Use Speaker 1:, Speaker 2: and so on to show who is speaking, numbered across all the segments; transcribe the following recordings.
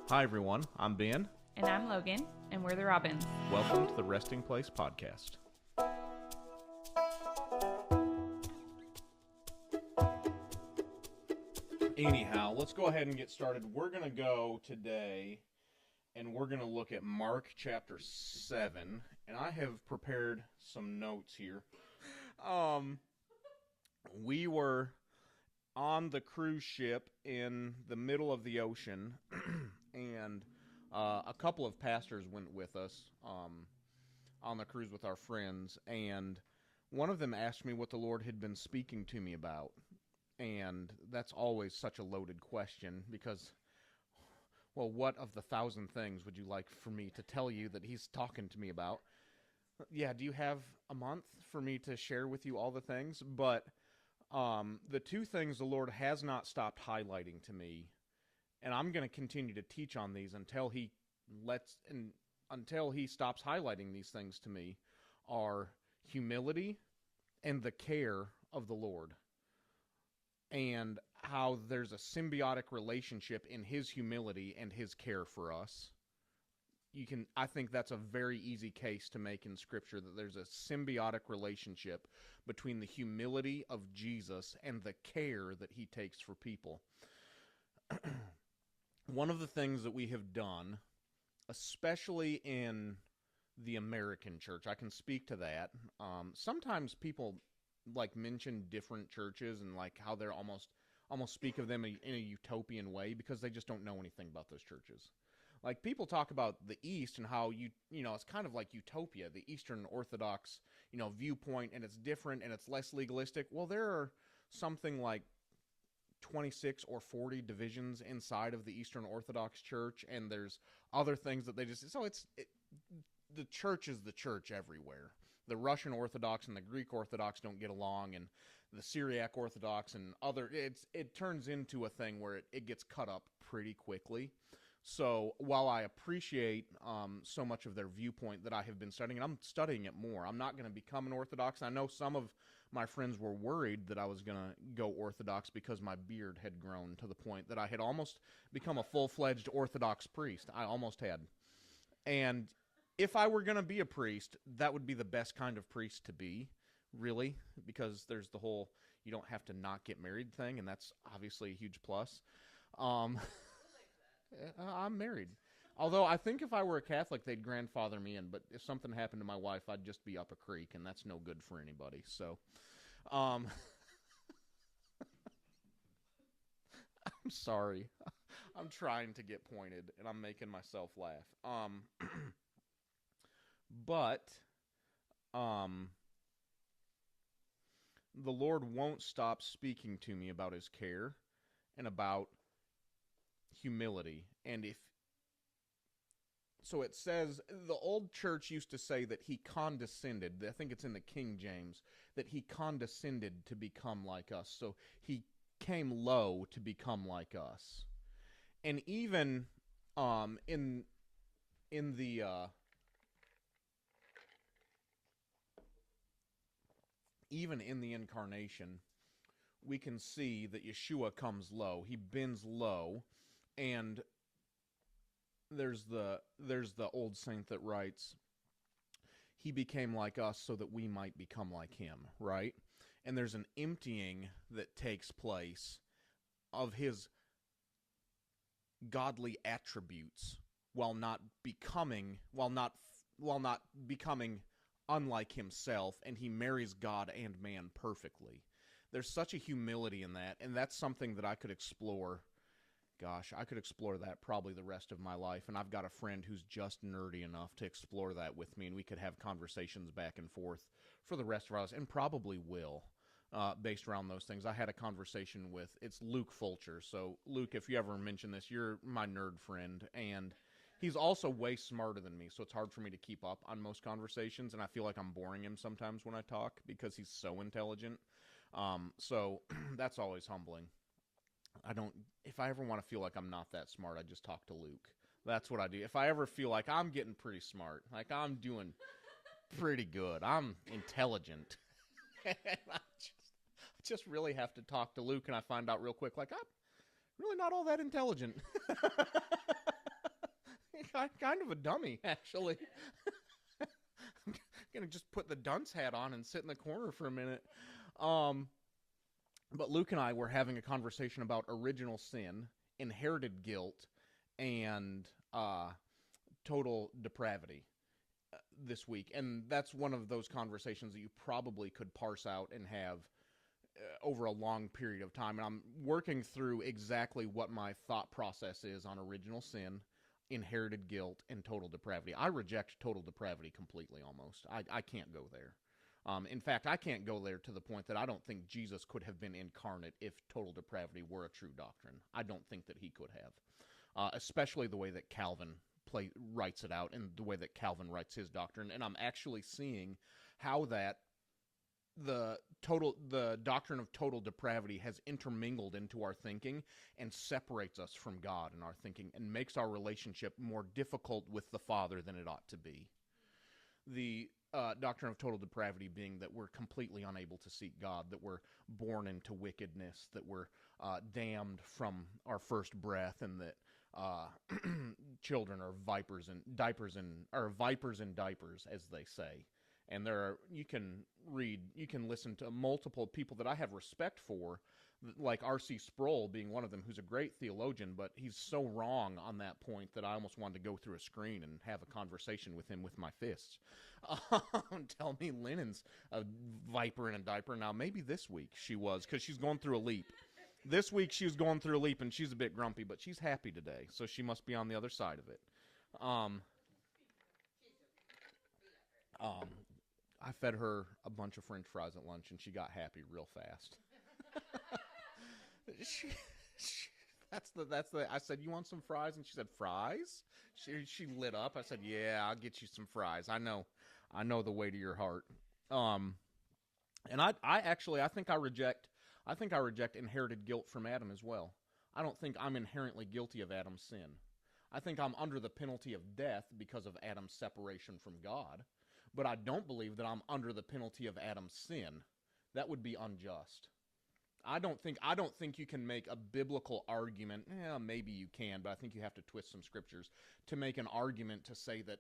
Speaker 1: Hi, everyone. I'm Ben.
Speaker 2: And I'm Logan, and we're the Robins.
Speaker 1: Welcome to the Resting Place Podcast. Anyhow, let's go ahead and get started. We're going to go today, and we're going to look at Mark chapter 7, and I have prepared some notes here. We were on the cruise ship in the middle of the ocean, and a couple of pastors went with us on the cruise with our friends, and one of them asked me what the Lord had been speaking to me about. And that's always such a loaded question because, well, what of the 1,000 things would you like for me to tell you that he's talking to me about? Yeah, do you have a month for me to share with you all the things? But the two things the Lord has not stopped highlighting to me, and I'm going to continue to teach on these until he stops highlighting these things to me, are humility and the care of the Lord. And how there's a symbiotic relationship in his humility and his care for us. I think that's a very easy case to make in Scripture, that there's a symbiotic relationship between the humility of Jesus and the care that he takes for people. One of the things that we have done, especially in the American church, I can speak to that. Sometimes people mention different churches and how they're almost speak of them in a utopian way because they just don't know anything about those churches. Like, people talk about the East and how it's kind of like utopia, the Eastern Orthodox viewpoint, and it's different and it's less legalistic. Well, there are something like 26 or 40 divisions inside of the Eastern Orthodox Church, and there's other things that the church is the church everywhere. The Russian Orthodox and the Greek Orthodox don't get along, and the Syriac Orthodox and it turns into a thing where it gets cut up pretty quickly. So while I appreciate so much of their viewpoint that I have been studying, and I'm studying it more, I'm not going to become an Orthodox. I know some of my friends were worried that I was going to go Orthodox because my beard had grown to the point that I had almost become a full-fledged Orthodox priest. I almost had. And if I were going to be a priest, that would be the best kind of priest to be, really, because there's the whole you don't have to not get married thing, and that's obviously a huge plus. I'm married. Although I think if I were a Catholic, they'd grandfather me in, but if something happened to my wife, I'd just be up a creek, and that's no good for anybody. So, I'm sorry. I'm trying to get pointed, and I'm making myself laugh. But the Lord won't stop speaking to me about his care and about humility. And so it says, the old church used to say that he condescended. I think it's in the King James, that he condescended to become like us. So he came low to become like us. And even in the even in the incarnation, we can see that Yeshua comes low. He bends low, and there's the old saint that writes, he became like us so that we might become like him, right? And there's an emptying that takes place of his godly attributes while not becoming unlike himself, and he marries God and man perfectly. There's such a humility in that, and that's something that I could explore. Gosh, I could explore that probably the rest of my life, and I've got a friend who's just nerdy enough to explore that with me, and we could have conversations back and forth for the rest of our lives, and probably will, based around those things. I had a conversation with, it's Luke Fulcher. So, Luke, if you ever mention this, you're my nerd friend, and he's also way smarter than me, so it's hard for me to keep up on most conversations, and I feel like I'm boring him sometimes when I talk because he's so intelligent. So that's always humbling. If I ever want to feel like I'm not that smart, I just talk to Luke. That's what I do. If I ever feel like I'm getting pretty smart, like I'm doing pretty good, I'm intelligent, and I just really have to talk to Luke, and I find out real quick, like, I'm really not all that intelligent. kind of a dummy, actually. I'm going to just put the dunce hat on and sit in the corner for a minute. But Luke and I were having a conversation about original sin, inherited guilt, and total depravity this week. And that's one of those conversations that you probably could parse out and have over a long period of time. And I'm working through exactly what my thought process is on original sin, inherited guilt, and total depravity. I reject total depravity completely almost. I can't go there. In fact, I can't go there to the point that I don't think Jesus could have been incarnate if total depravity were a true doctrine. I don't think that he could have, especially the way that Calvin writes it out and the way that Calvin writes his doctrine. And I'm actually seeing how that the doctrine of total depravity has intermingled into our thinking and separates us from God in our thinking and makes our relationship more difficult with the Father than it ought to be. The doctrine of total depravity being that we're completely unable to seek God, that we're born into wickedness, that we're damned from our first breath, and that children are vipers in diapers, as they say. And you can listen to multiple people that I have respect for, like R.C. Sproul being one of them, who's a great theologian, but he's so wrong on that point that I almost wanted to go through a screen and have a conversation with him with my fists. Tell me Lennon's a viper in a diaper. Now, maybe this week she was, because she's going through a leap. This week she was going through a leap, and she's a bit grumpy, but she's happy today, so she must be on the other side of it. I fed her a bunch of French fries at lunch, and she got happy real fast. I said, "You want some fries?" And she said, "Fries?" She lit up. I said, "Yeah, I'll get you some fries. I know the way to your heart." And I think I reject inherited guilt from Adam as well. I don't think I'm inherently guilty of Adam's sin. I think I'm under the penalty of death because of Adam's separation from God. But I don't believe that I'm under the penalty of Adam's sin. That would be unjust. I don't think you can make a biblical argument. Maybe you can, but I think you have to twist some scriptures to make an argument to say that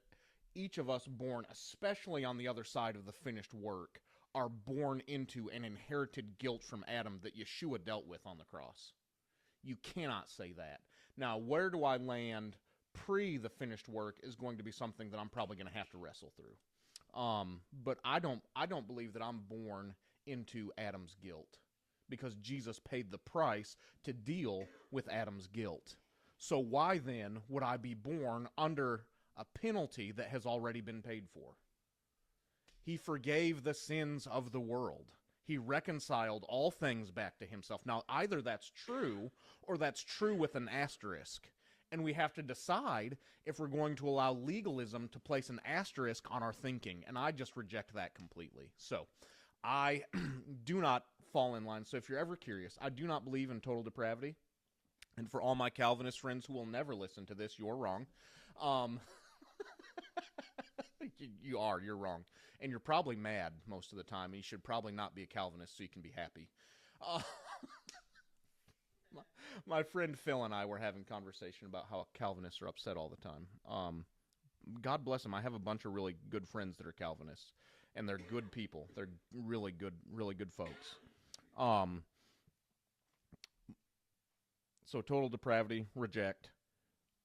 Speaker 1: each of us born, especially on the other side of the finished work, are born into an inherited guilt from Adam that Yeshua dealt with on the cross. You cannot say that. Now, where do I land pre the finished work is going to be something that I'm probably going to have to wrestle through. But I don't believe that I'm born into Adam's guilt, because Jesus paid the price to deal with Adam's guilt. So why then would I be born under a penalty that has already been paid for? He forgave the sins of the world. He reconciled all things back to himself. Now, either that's true or that's true with an asterisk. And we have to decide if we're going to allow legalism to place an asterisk on our thinking. And I just reject that completely. So I do not fall in line. So if you're ever curious, I do not believe in total depravity. And for all my Calvinist friends who will never listen to this, you're wrong. You're wrong. And you're probably mad most of the time. And you should probably not be a Calvinist so you can be happy. My friend Phil and I were having a conversation about how Calvinists are upset all the time. God bless them. I have a bunch of really good friends that are Calvinists, and they're good people. They're really good folks. So total depravity, reject.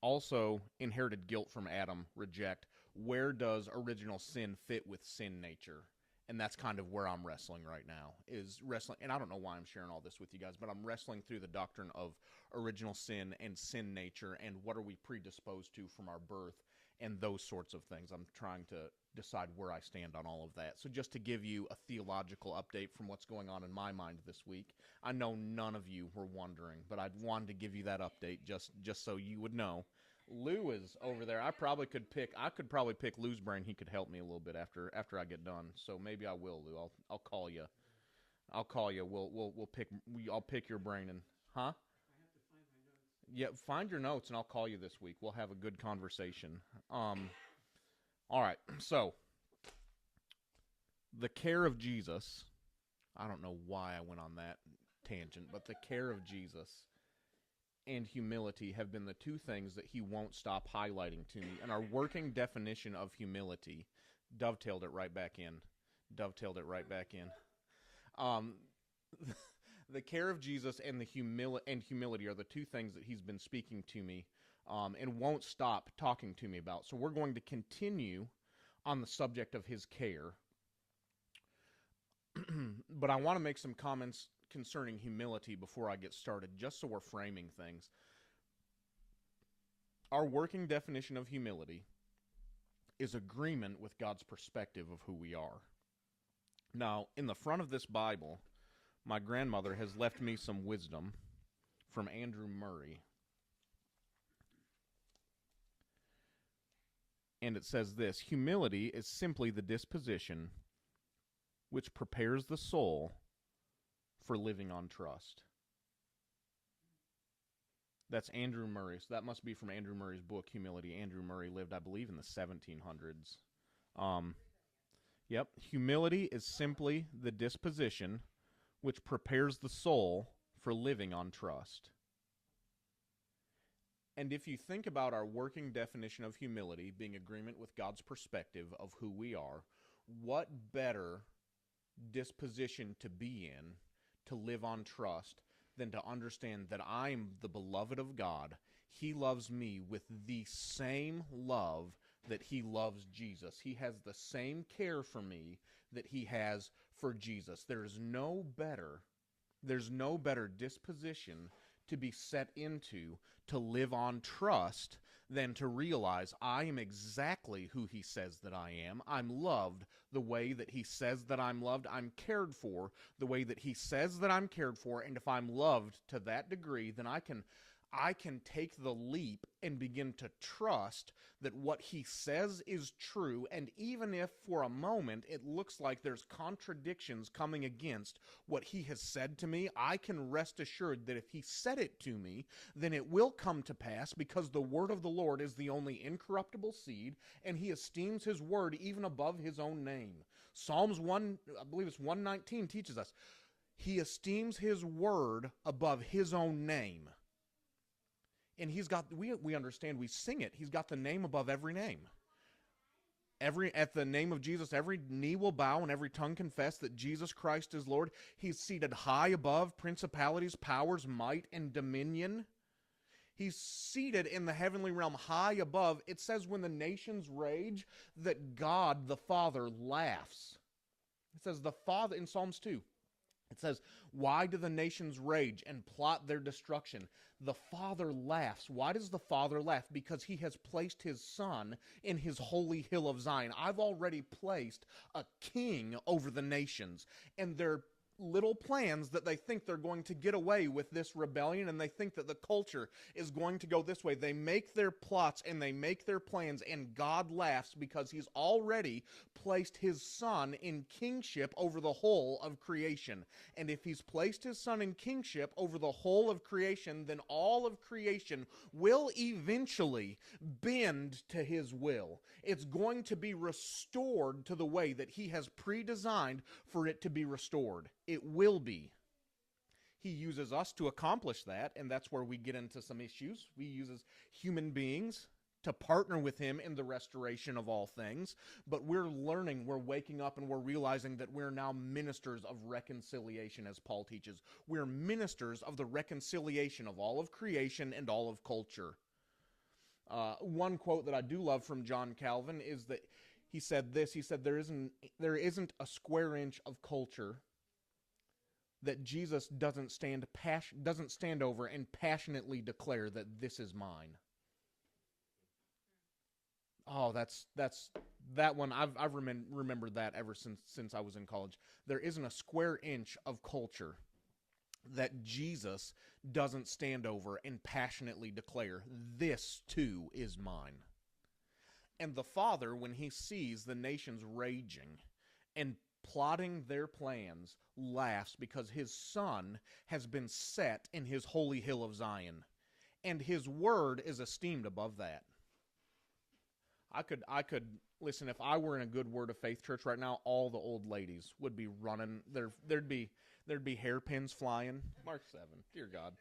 Speaker 1: Also, inherited guilt from Adam, reject. Where does original sin fit with sin nature? And that's kind of where I'm wrestling right now, and I don't know why I'm sharing all this with you guys, but I'm wrestling through the doctrine of original sin and sin nature, and what are we predisposed to from our birth, and those sorts of things. I'm trying to decide where I stand on all of that. So just to give you a theological update from what's going on in my mind this week, I know none of you were wondering, but I wanted to give you that update just so you would know. Lou is over there. I could probably pick Lou's brain. He could help me a little bit after I get done. So maybe I will, Lou. I'll call you. I'll pick your brain and huh? I have to find my notes. Yeah, find your notes and I'll call you this week. We'll have a good conversation. All right. So the care of Jesus. I don't know why I went on that tangent, but the care of Jesus and humility have been the two things that he won't stop highlighting to me. And our working definition of humility dovetailed it right back in. The care of Jesus and humility are the two things that he's been speaking to me and won't stop talking to me about. So we're going to continue on the subject of his care. But I want to make some comments concerning humility before I get started, just so we're framing things. Our working definition of humility is agreement with God's perspective of who we are. Now, in the front of this Bible, my grandmother has left me some wisdom from Andrew Murray. And it says this: humility is simply the disposition which prepares the soul for living on trust. That's Andrew Murray. So that must be from Andrew Murray's book, Humility. Andrew Murray lived, I believe, in the 1700s. Humility is simply the disposition which prepares the soul for living on trust. And if you think about our working definition of humility being agreement with God's perspective of who we are, what better disposition to be in to live on trust than to understand that I'm the beloved of God. He loves me with the same love that he loves Jesus. He has the same care for me that he has for Jesus. There's no better disposition to be set into to live on trust than to realize I am exactly who he says that I am. I'm loved the way that he says that I'm loved. I'm cared for the way that he says that I'm cared for. And if I'm loved to that degree, then I can take the leap and begin to trust that what he says is true. And even if for a moment it looks like there's contradictions coming against what he has said to me, I can rest assured that if he said it to me, then it will come to pass, because the word of the Lord is the only incorruptible seed, and he esteems his word even above his own name. Psalms 1, I believe it's 119, teaches us he esteems his word above his own name. And he's got, we understand, we sing it, he's got the name above every name. At the name of Jesus, every knee will bow and every tongue confess that Jesus Christ is Lord. He's seated high above principalities, powers, might, and dominion. He's seated in the heavenly realm, high above. It says when the nations rage, that God the Father laughs. It says the Father, in Psalms 2, it says, why do the nations rage and plot their destruction? The Father laughs. Why does the Father laugh? Because he has placed his Son in his holy hill of Zion. I've already placed a king over the nations, and their little plans that they think they're going to get away with this rebellion, and they think that the culture is going to go this way. They make their plots and they make their plans, and God laughs because he's already placed his Son in kingship over the whole of creation. And if he's placed his Son in kingship over the whole of creation, then all of creation will eventually bend to his will. It's going to be restored to the way that he has pre-designed for it to be restored. It will be. He uses us to accomplish that, and that's where we get into some issues. We use as human beings to partner with him in the restoration of all things, but we're learning, we're waking up, and we're realizing that we're now ministers of reconciliation, as Paul teaches. We're ministers of the reconciliation of all of creation and all of culture. One quote that I do love from John Calvin is that he said this, he said, there isn't a square inch of culture that Jesus doesn't stand over and passionately declare that this is mine. Oh, that's that one. I've remembered that ever since I was in college. There isn't a square inch of culture that Jesus doesn't stand over and passionately declare, this too is mine. And the Father, when he sees the nations raging and plotting their plans, laughs because his Son has been set in his holy hill of Zion, and his word is esteemed above that. I could listen, if I were in a good Word of Faith church right now, all the old ladies would be running. There'd be hairpins flying. Mark 7, dear God.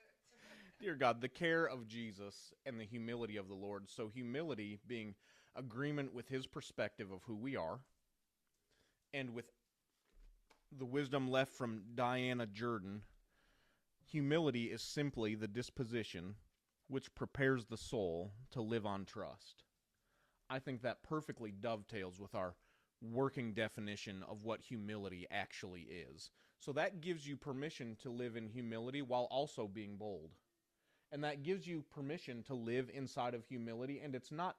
Speaker 1: Dear God, the care of Jesus and the humility of the Lord. So humility being agreement with his perspective of who we are, and with the wisdom left from Diana Jordan, humility is simply the disposition which prepares the soul to live on trust. I think that perfectly dovetails with our working definition of what humility actually is. So that gives you permission to live in humility while also being bold. And that gives you permission to live inside of humility, and it's not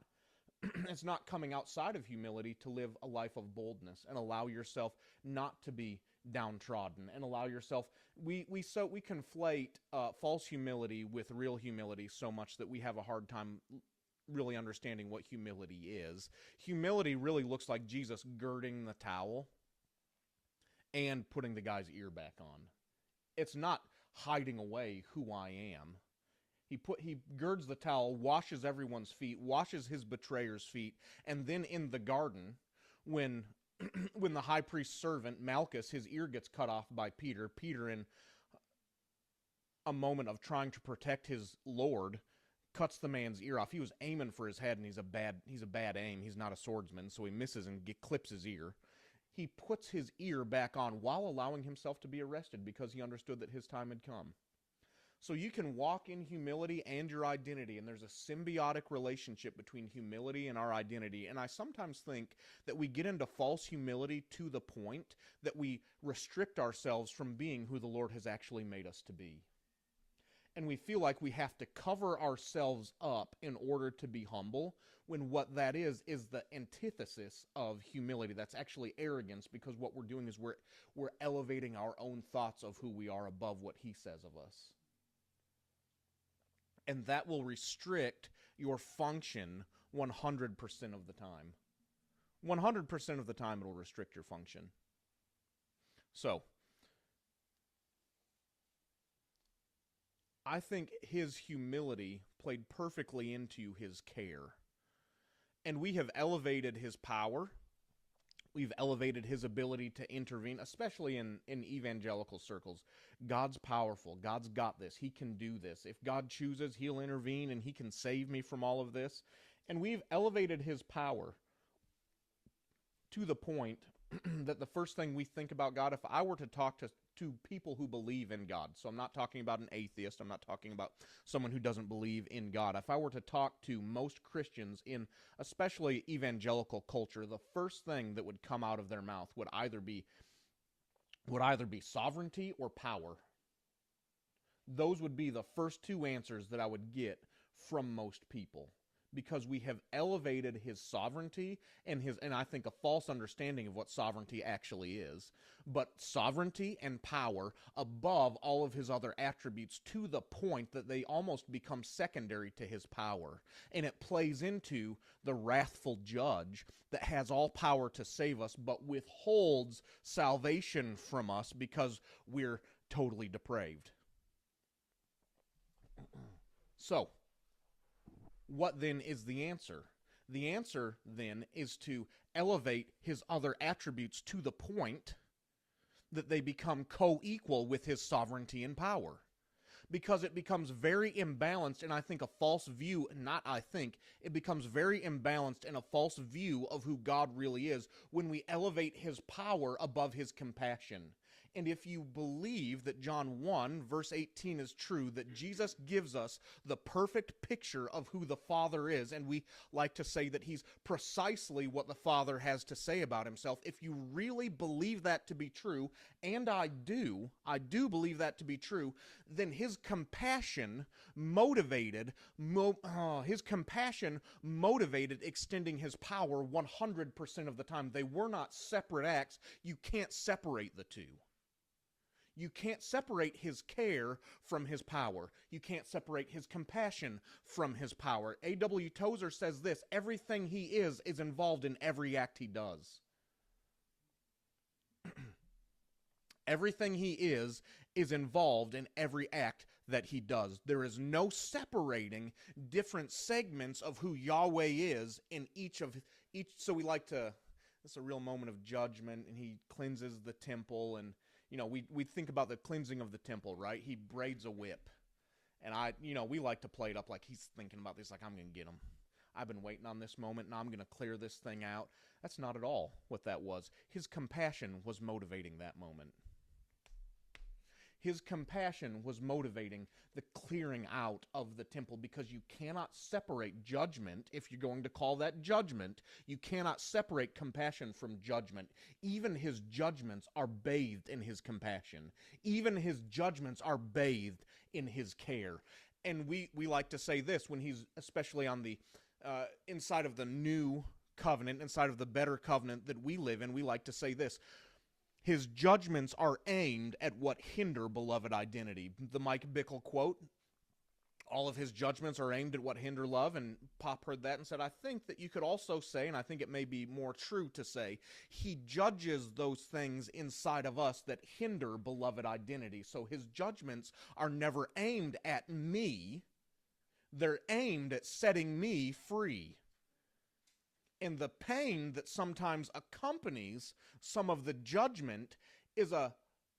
Speaker 1: it's not coming outside of humility to live a life of boldness and allow yourself not to be downtrodden and allow yourself we conflate false humility with real humility so much that we have a hard time really understanding what humility is. Humility really looks like Jesus girding the towel and putting the guy's ear back on. It's not hiding away who I am. He girds the towel, washes everyone's feet, washes his betrayer's feet, and then in the garden, when when the high priest's servant, Malchus, his ear gets cut off by Peter, in a moment of trying to protect his Lord, cuts the man's ear off. He was aiming for his head, and he's a bad aim. He's not a swordsman, so he misses and clips his ear. He puts his ear back on while allowing himself to be arrested because he understood that his time had come. So you can walk in humility and your identity, and there's a symbiotic relationship between humility and our identity. And I sometimes think that we get into false humility to the point that we restrict ourselves from being who the Lord has actually made us to be. And we feel like we have to cover ourselves up in order to be humble, when what that is the antithesis of humility. That's actually arrogance, because what we're doing is we're elevating our own thoughts of who we are above what he says of us. And that will restrict your function 100% of the time. 100% of the time it will restrict your function. So, I think his humility played perfectly into his care. And we have elevated his power. We've elevated his ability to intervene, especially in evangelical circles. God's powerful. God's got this. He can do this. If God chooses, he'll intervene and he can save me from all of this. And we've elevated his power to the point that the first thing we think about God, if I were to talk to people who believe in God, so I'm not talking about an atheist, I'm not talking about someone who doesn't believe in God. If I were to talk to most Christians in especially evangelical culture, the first thing that would come out of their mouth would either be sovereignty or power. Those would be the first two answers that I would get from most people, because we have elevated his sovereignty and I think a false understanding of what sovereignty actually is, but sovereignty and power above all of his other attributes, to the point that they almost become secondary to his power. And it plays into the wrathful judge that has all power to save us, but withholds salvation from us because we're totally depraved. So, what then is the answer? The answer then is to elevate his other attributes to the point that they become co-equal with his sovereignty and power. Because it becomes very imbalanced, and I think a false view, it becomes very imbalanced and a false view of who God really is when we elevate his power above his compassion. And if you believe that John 1, verse 18 is true, that Jesus gives us the perfect picture of who the Father is, and we like to say that he's precisely what the Father has to say about himself, if you really believe that to be true, and I do believe that to be true, then his compassion motivated extending his power 100% of the time. They were not separate acts. You can't separate the two. You can't separate his care from his power. You can't separate his compassion from his power. A.W. Tozer says this: everything he is involved in every act he does. Everything he is involved in every act that he does. There is no separating different segments of who Yahweh is in each. So we like to, it's a real moment of judgment, and he cleanses the temple, and we think about the cleansing of the temple, right? He braids a whip, And we like to play it up like he's thinking about this, like, I'm going to get him. I've been waiting on this moment, and I'm going to clear this thing out. That's not at all what that was. His compassion was motivating that moment. His compassion was motivating the clearing out of the temple, because you cannot separate judgment, if you're going to call that judgment. You cannot separate compassion from judgment. Even his judgments are bathed in his compassion. Even his judgments are bathed in his care. And we like to say this when he's, especially on the inside of the new covenant, inside of the better covenant that we live in, we like to say this: his judgments are aimed at what hinder beloved identity. The Mike Bickle quote, all of his judgments are aimed at what hinder love. And Pop heard that and said, I think that you could also say, and I think it may be more true to say, he judges those things inside of us that hinder beloved identity. So his judgments are never aimed at me. They're aimed at setting me free. And the pain that sometimes accompanies some of the judgment is a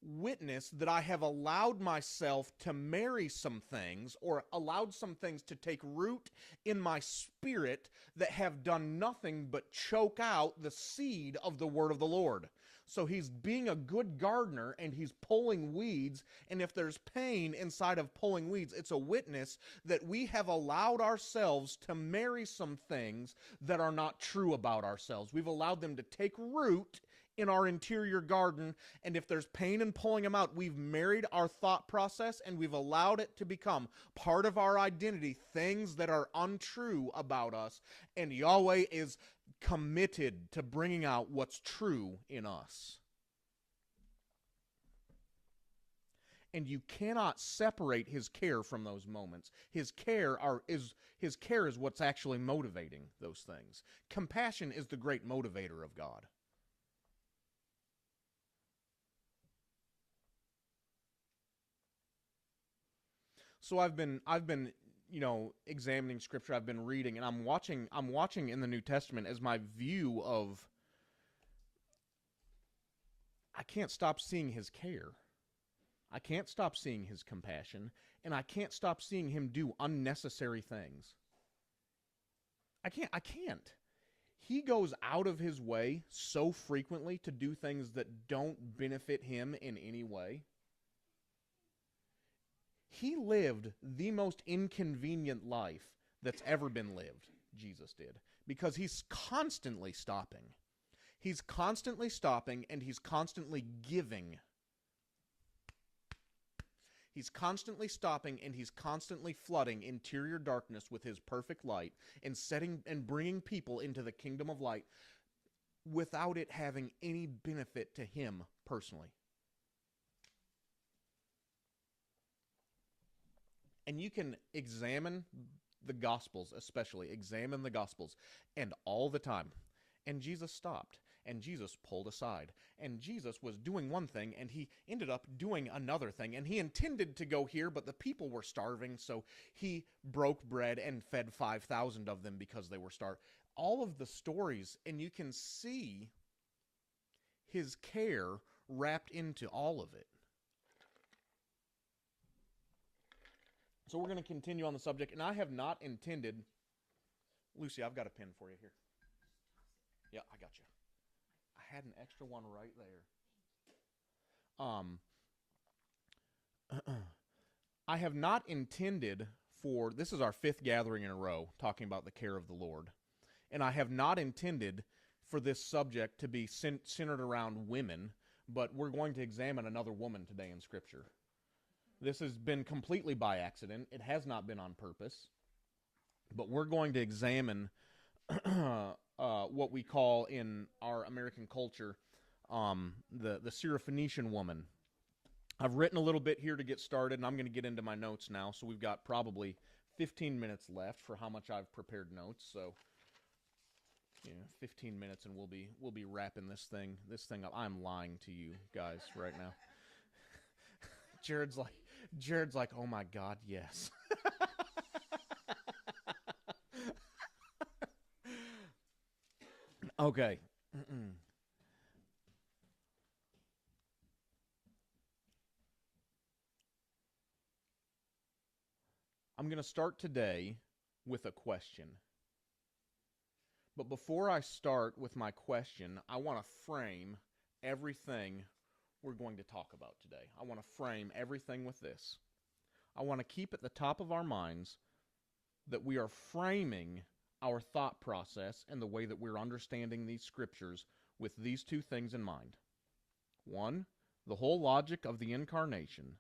Speaker 1: witness that I have allowed myself to marry some things, or allowed some things to take root in my spirit that have done nothing but choke out the seed of the word of the Lord. So he's being a good gardener, and he's pulling weeds, and if there's pain inside of pulling weeds, it's a witness that we have allowed ourselves to marry some things that are not true about ourselves. We've allowed them to take root in our interior garden, and if there's pain in pulling them out, we've married our thought process, and we've allowed it to become part of our identity, things that are untrue about us, and Yahweh is committed to bringing out what's true in us. And you cannot separate his care from those moments. His care is what's actually motivating those things. Compassion is the great motivator of God. So I've been examining scripture. I've been reading, and I'm watching in the New Testament as my view of, I can't stop seeing his care. I can't stop seeing his compassion, and I can't stop seeing him do unnecessary things. I can't. He goes out of his way so frequently to do things that don't benefit him in any way. He lived the most inconvenient life that's ever been lived, Jesus did, because he's constantly stopping. He's constantly stopping, and he's constantly giving. He's constantly stopping, and he's constantly flooding interior darkness with his perfect light, and setting and bringing people into the kingdom of light without it having any benefit to him personally. And you can examine the Gospels, especially. Examine the Gospels. And all the time. And Jesus stopped. And Jesus pulled aside. And Jesus was doing one thing, and he ended up doing another thing. And he intended to go here, but the people were starving, so he broke bread and fed 5,000 of them because they were starved. All of the stories, and you can see his care wrapped into all of it. So we're going to continue on the subject, and I have not intended... Lucy, I've got a pen for you here. Yeah, I got you. I had an extra one right there. I have not intended for... This is our 5th gathering in a row, talking about the care of the Lord. And I have not intended for this subject to be centered around women, but we're going to examine another woman today in Scripture. This has been completely by accident. It has not been on purpose. But we're going to examine what we call in our American culture the Syrophoenician woman. I've written a little bit here to get started, and I'm going to get into my notes now. So we've got probably 15 minutes left for how much I've prepared notes. So 15 minutes, and we'll be wrapping this thing up. I'm lying to you guys right now. Jared's like, oh my God, yes. Okay. I'm going to start today with a question. But before I start with my question, I want to frame everything we're going to talk about today. I want to frame everything with this. I want to keep at the top of our minds that we are framing our thought process and the way that we're understanding these scriptures with these two things in mind. One, the whole logic of the incarnation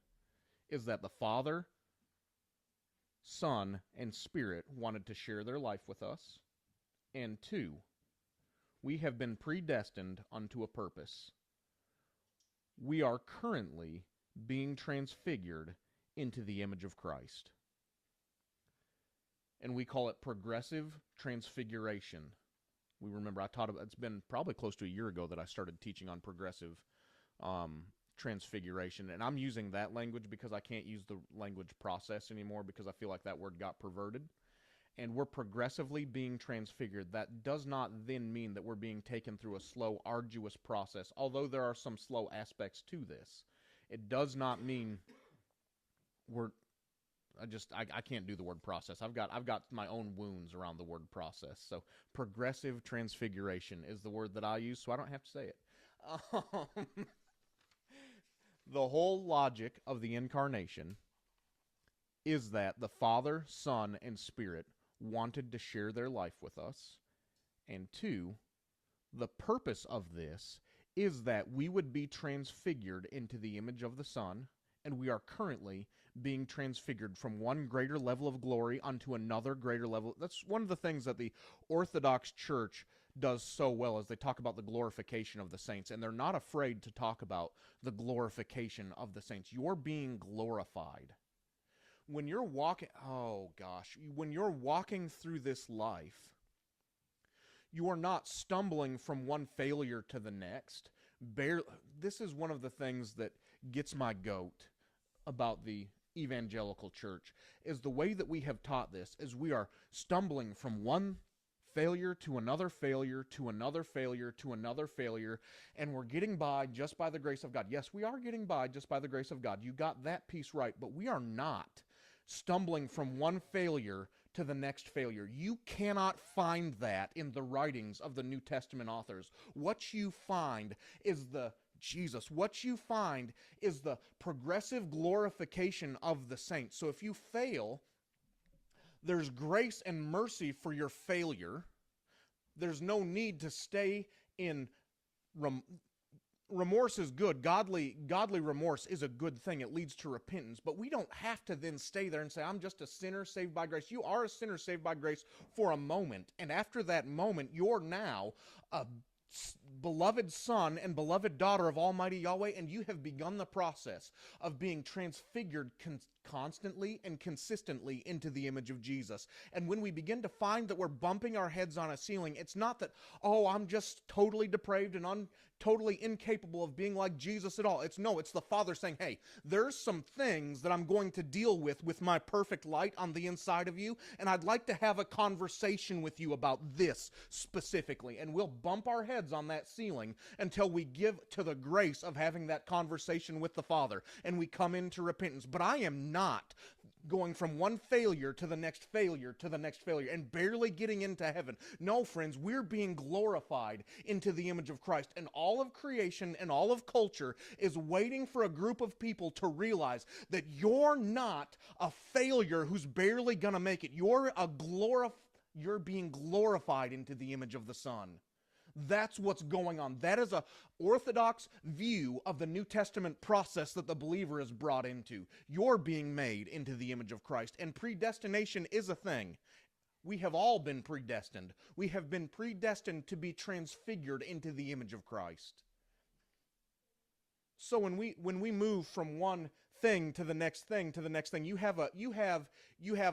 Speaker 1: is that the Father, Son, and Spirit wanted to share their life with us. And two, we have been predestined unto a purpose. We are currently being transfigured into the image of Christ. And we call it progressive transfiguration. We remember I taught about, it's been probably close to a year ago that I started teaching on progressive transfiguration. And I'm using that language because I can't use the language process anymore because I feel like that word got perverted. And we're progressively being transfigured. That does not then mean that we're being taken through a slow, arduous process, although there are some slow aspects to this. It does not mean I can't do the word process. I've got my own wounds around the word process. So progressive transfiguration is the word that I use, so I don't have to say it. The whole logic of the incarnation is that the Father, Son, and Spirit wanted to share their life with us. And two, the purpose of this is that we would be transfigured into the image of the Son, and we are currently being transfigured from one greater level of glory unto another greater level. That's one of the things that the Orthodox Church does so well, is they talk about the glorification of the saints, and they're not afraid to talk about the glorification of the saints. You're being glorified. When you're walking, when you're walking through this life, you are not stumbling from one failure to the next. This is one of the things that gets my goat about the evangelical church, is the way that we have taught this, is we are stumbling from one failure to another failure to another failure to another failure, and we're getting by just by the grace of God. Yes, we are getting by just by the grace of God. You got that piece right, but we are not stumbling from one failure to the next failure. You cannot find that in the writings of the New Testament authors. What you find is the progressive glorification of the saints. So if you fail, there's grace and mercy for your failure. There's no need to stay in remorse is good. Godly remorse is a good thing. It leads to repentance. But we don't have to then stay there and say, I'm just a sinner saved by grace. You are a sinner saved by grace for a moment. And after that moment, you're now a beloved son and beloved daughter of Almighty Yahweh, and you have begun the process of being transfigured constantly and consistently into the image of Jesus. And when we begin to find that we're bumping our heads on a ceiling, it's not that, I'm just totally depraved and totally incapable of being like Jesus at all. It's the Father saying, hey, there's some things that I'm going to deal with my perfect light on the inside of you, and I'd like to have a conversation with you about this specifically. And we'll bump our heads on that ceiling until we give to the grace of having that conversation with the Father, and we come into repentance. But I am not going from one failure to the next failure to the next failure and barely getting into heaven. No, friends, we're being glorified into the image of Christ, and all of creation and all of culture is waiting for a group of people to realize that you're not a failure who's barely gonna make it. You're being glorified into the image of the Son. That's what's going on. That is a orthodox view of the New Testament process that the believer is brought into. You're being made into the image of Christ, and predestination is a thing. We have all been predestined. We have been predestined to be transfigured into the image of Christ. So when we move from one thing to the next thing to the next thing, you have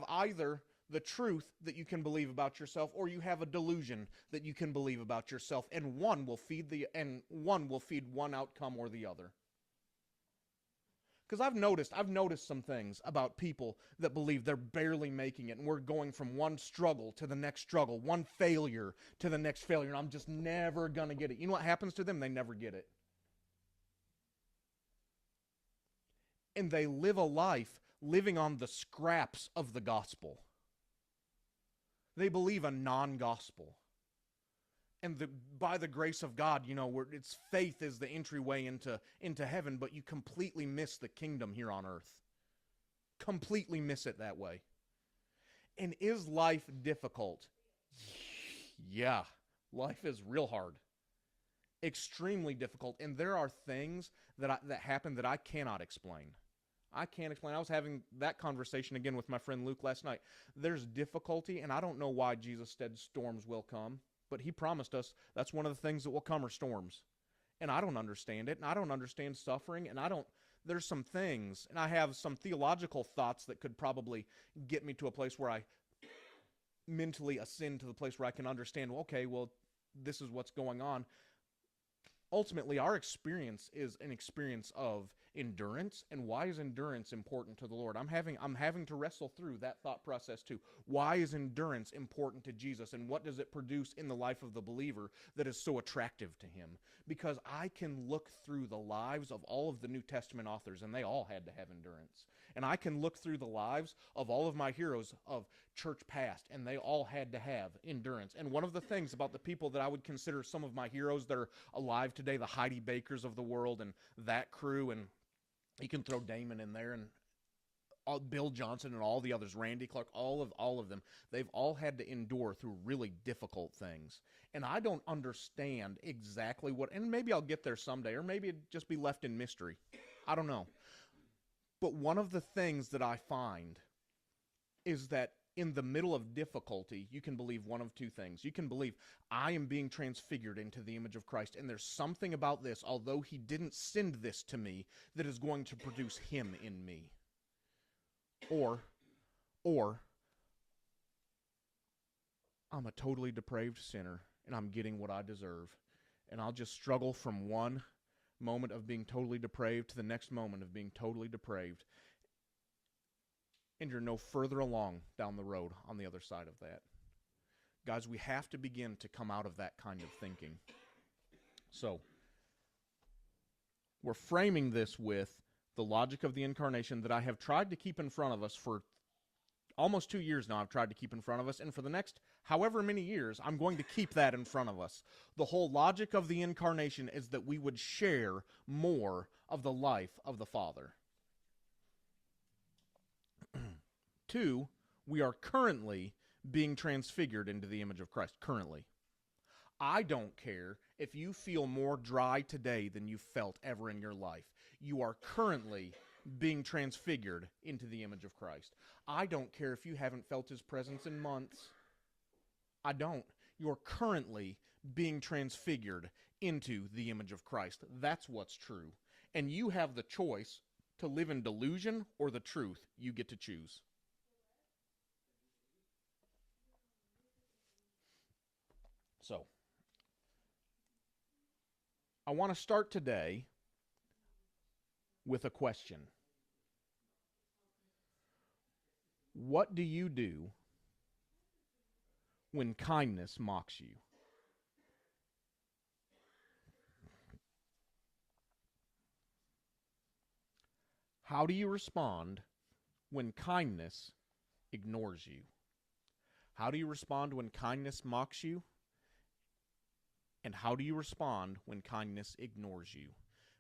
Speaker 1: either the truth that you can believe about yourself, or you have a delusion that you can believe about yourself, and one will feed one outcome or the other. Because I've noticed some things about people that believe they're barely making it, and we're going from one struggle to the next struggle, one failure to the next failure, and I'm just never gonna get it. You know what happens to them? They never get it. And they live a life living on the scraps of the gospel. They believe a non-gospel. And by the grace of God, it's faith is the entryway into heaven, but you completely miss the kingdom here on earth. Completely miss it that way. And is life difficult? Yeah, life is real hard. Extremely difficult. And there are things that happen that I cannot explain. I can't explain. I was having that conversation again with my friend Luke last night. There's difficulty, and I don't know why Jesus said storms will come, but he promised us that's one of the things that will come are storms. And I don't understand it, and I don't understand suffering, and there's some things, and I have some theological thoughts that could probably get me to a place where I mentally ascend to the place where I can understand, this is what's going on. Ultimately, our experience is an experience of endurance, and why is endurance important to the Lord? I'm having to wrestle through that thought process too. Why is endurance important to Jesus, and what does it produce in the life of the believer that is so attractive to him? Because I can look through the lives of all of the New Testament authors, and they all had to have endurance. And I can look through the lives of all of my heroes of church past, and they all had to have endurance. And one of the things about the people that I would consider some of my heroes that are alive today, the Heidi Bakers of the world and that crew, and you can throw Damon in there, and Bill Johnson and all the others, Randy Clark, all of them, they've all had to endure through really difficult things. And I don't understand exactly what, and maybe I'll get there someday, or maybe it'd just be left in mystery. I don't know. But one of the things that I find is that in the middle of difficulty, you can believe one of two things. You can believe, I am being transfigured into the image of Christ, and there's something about this, although he didn't send this to me, that is going to produce him in me. Or I'm a totally depraved sinner, and I'm getting what I deserve. And I'll just struggle from one moment of being totally depraved to the next moment of being totally depraved. And you're no further along down the road on the other side of that. Guys, we have to begin to come out of that kind of thinking. So, we're framing this with the logic of the incarnation that I have tried to keep in front of us for almost 2 years now. I've tried to keep in front of us, and for the next however many years, I'm going to keep that in front of us. The whole logic of the incarnation is that we would share more of the life of the Father. 2, we are currently being transfigured into the image of Christ. Currently. I don't care if you feel more dry today than you felt ever in your life. You are currently being transfigured into the image of Christ. I don't care if you haven't felt his presence in months. I don't. You're currently being transfigured into the image of Christ. That's what's true. And you have the choice to live in delusion or the truth. You get to choose. So, I want to start today with a question. What do you do when kindness mocks you? How do you respond when kindness ignores you? How do you respond when kindness mocks you? And how do you respond when kindness ignores you?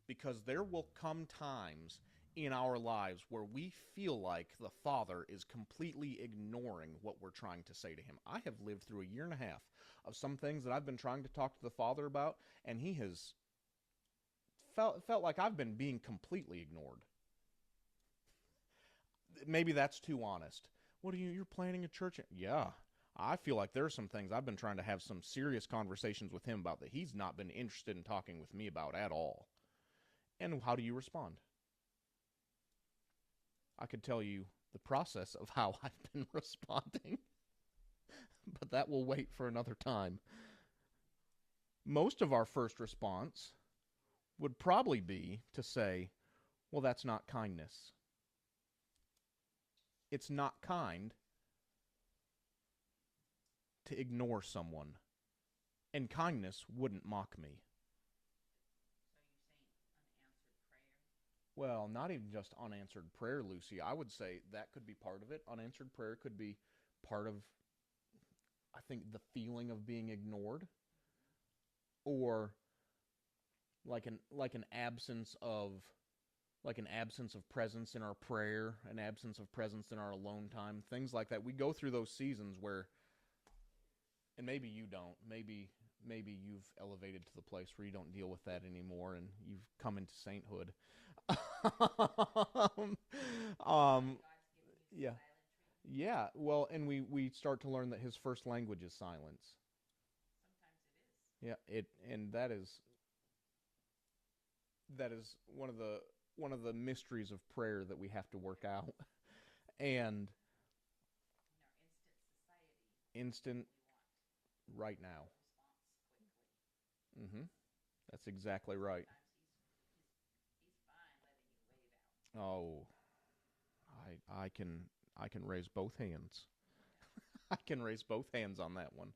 Speaker 1: Because there will come times in our lives where we feel like the Father is completely ignoring what we're trying to say to him. I have lived through 1.5 years of some things that I've been trying to talk to the Father about, and he has felt like I've been being completely ignored. Maybe that's too honest. What are you're planning a church? Yeah. I feel like there are some things I've been trying to have some serious conversations with him about that he's not been interested in talking with me about at all. And how do you respond? I could tell you the process of how I've been responding, but that will wait for another time. Most of our first response would probably be to say, well, that's not kindness. It's not kind to ignore someone, and kindness wouldn't mock me. Well, not even just unanswered prayer, Lucy. I would say that could be part of it. Unanswered prayer could be part of, I think, the feeling of being ignored, or like an absence of presence in our prayer, an absence of presence in our alone time, things like that. We go through those seasons where, and maybe you don't, maybe you've elevated to the place where you don't deal with that anymore, and you've come into sainthood. um, um, yeah, yeah. Well, and we start to learn that his first language is silence. Yeah, and that is one of the mysteries of prayer that we have to work out. And instant right now. Mm-hmm. That's exactly right. Oh, I can raise both hands. I can raise both hands on that one.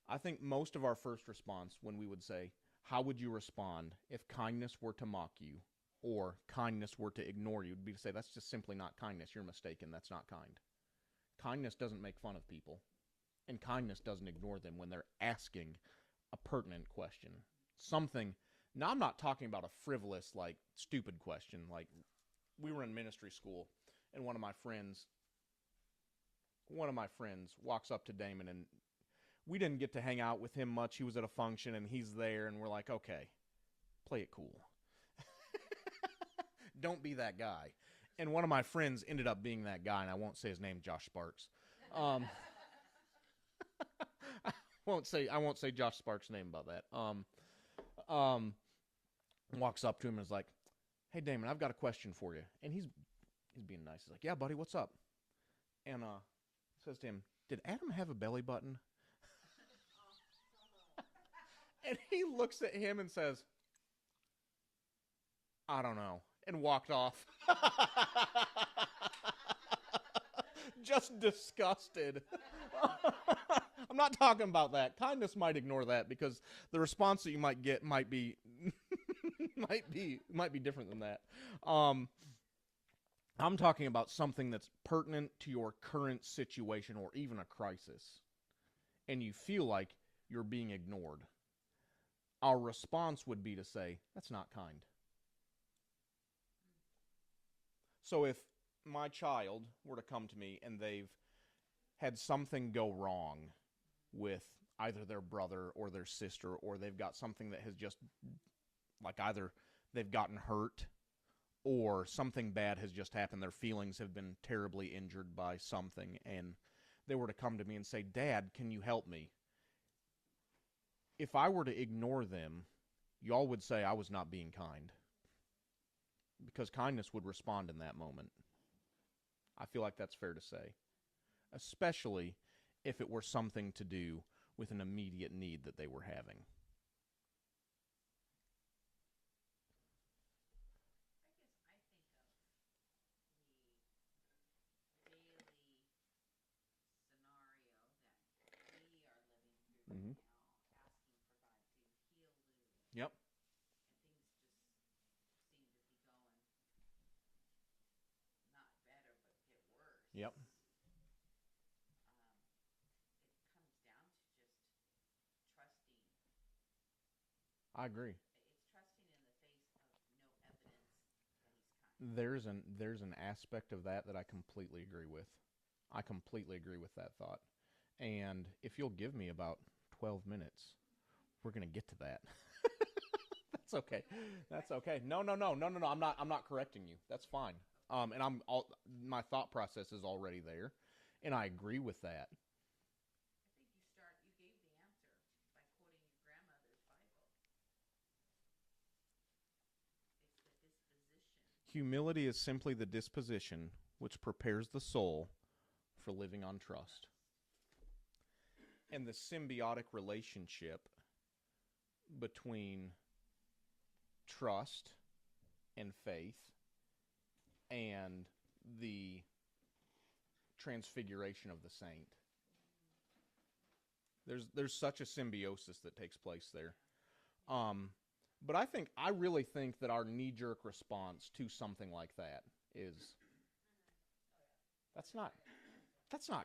Speaker 1: I think most of our first response when we would say, "How would you respond if kindness were to mock you or kindness were to ignore you?" would be to say, "That's just simply not kindness. You're mistaken. That's not kind." Kindness doesn't make fun of people, and kindness doesn't ignore them when they're asking a pertinent question. Something. Now, I'm not talking about a frivolous, like, stupid question. Like, we were in ministry school, and one of my friends walks up to Damon, and we didn't get to hang out with him much. He was at a function, and he's there, and we're like, okay, play it cool. Don't be that guy. And one of my friends ended up being that guy, and I won't say his name, Josh Sparks. Um, I won't say Josh Sparks' name about that. Um, walks up to him and is like, "Hey, Damon, I've got a question for you." And he's being nice. He's like, "Yeah, buddy, what's up?" And says to him, "Did Adam have a belly button?" And he looks at him and says, "I don't know," and walked off. Just disgusted. I'm not talking about that. Kindness might ignore that because the response that you might get might be might be different than that. Um, I'm talking about something that's pertinent to your current situation or even a crisis, and you feel like you're being ignored. Our response would be to say, "That's not kind." So if my child were to come to me and they've had something go wrong with either their brother or their sister, or they've got something that has just, like, either they've gotten hurt or something bad has just happened, their feelings have been terribly injured by something, and they were to come to me and say, "Dad, can you help me?" If I were to ignore them, y'all would say I was not being kind, because kindness would respond in that moment. I feel like that's fair to say, especially if it were something to do with an immediate need that they were having. Mm-hmm. Yep. Yep. I agree. There's an aspect of that I completely agree with. I completely agree with that thought. And if you'll give me about 12 minutes, we're going to get to that. That's okay. That's okay. No, no, no. No, no, no. I'm not correcting you. That's fine. And my thought process is already there, and I agree with that. Humility is simply the disposition which prepares the soul for living on trust. And the symbiotic relationship between trust and faith and the transfiguration of the saint. There's such a symbiosis that takes place there. Um, But I really think that our knee-jerk response to something like that is, that's not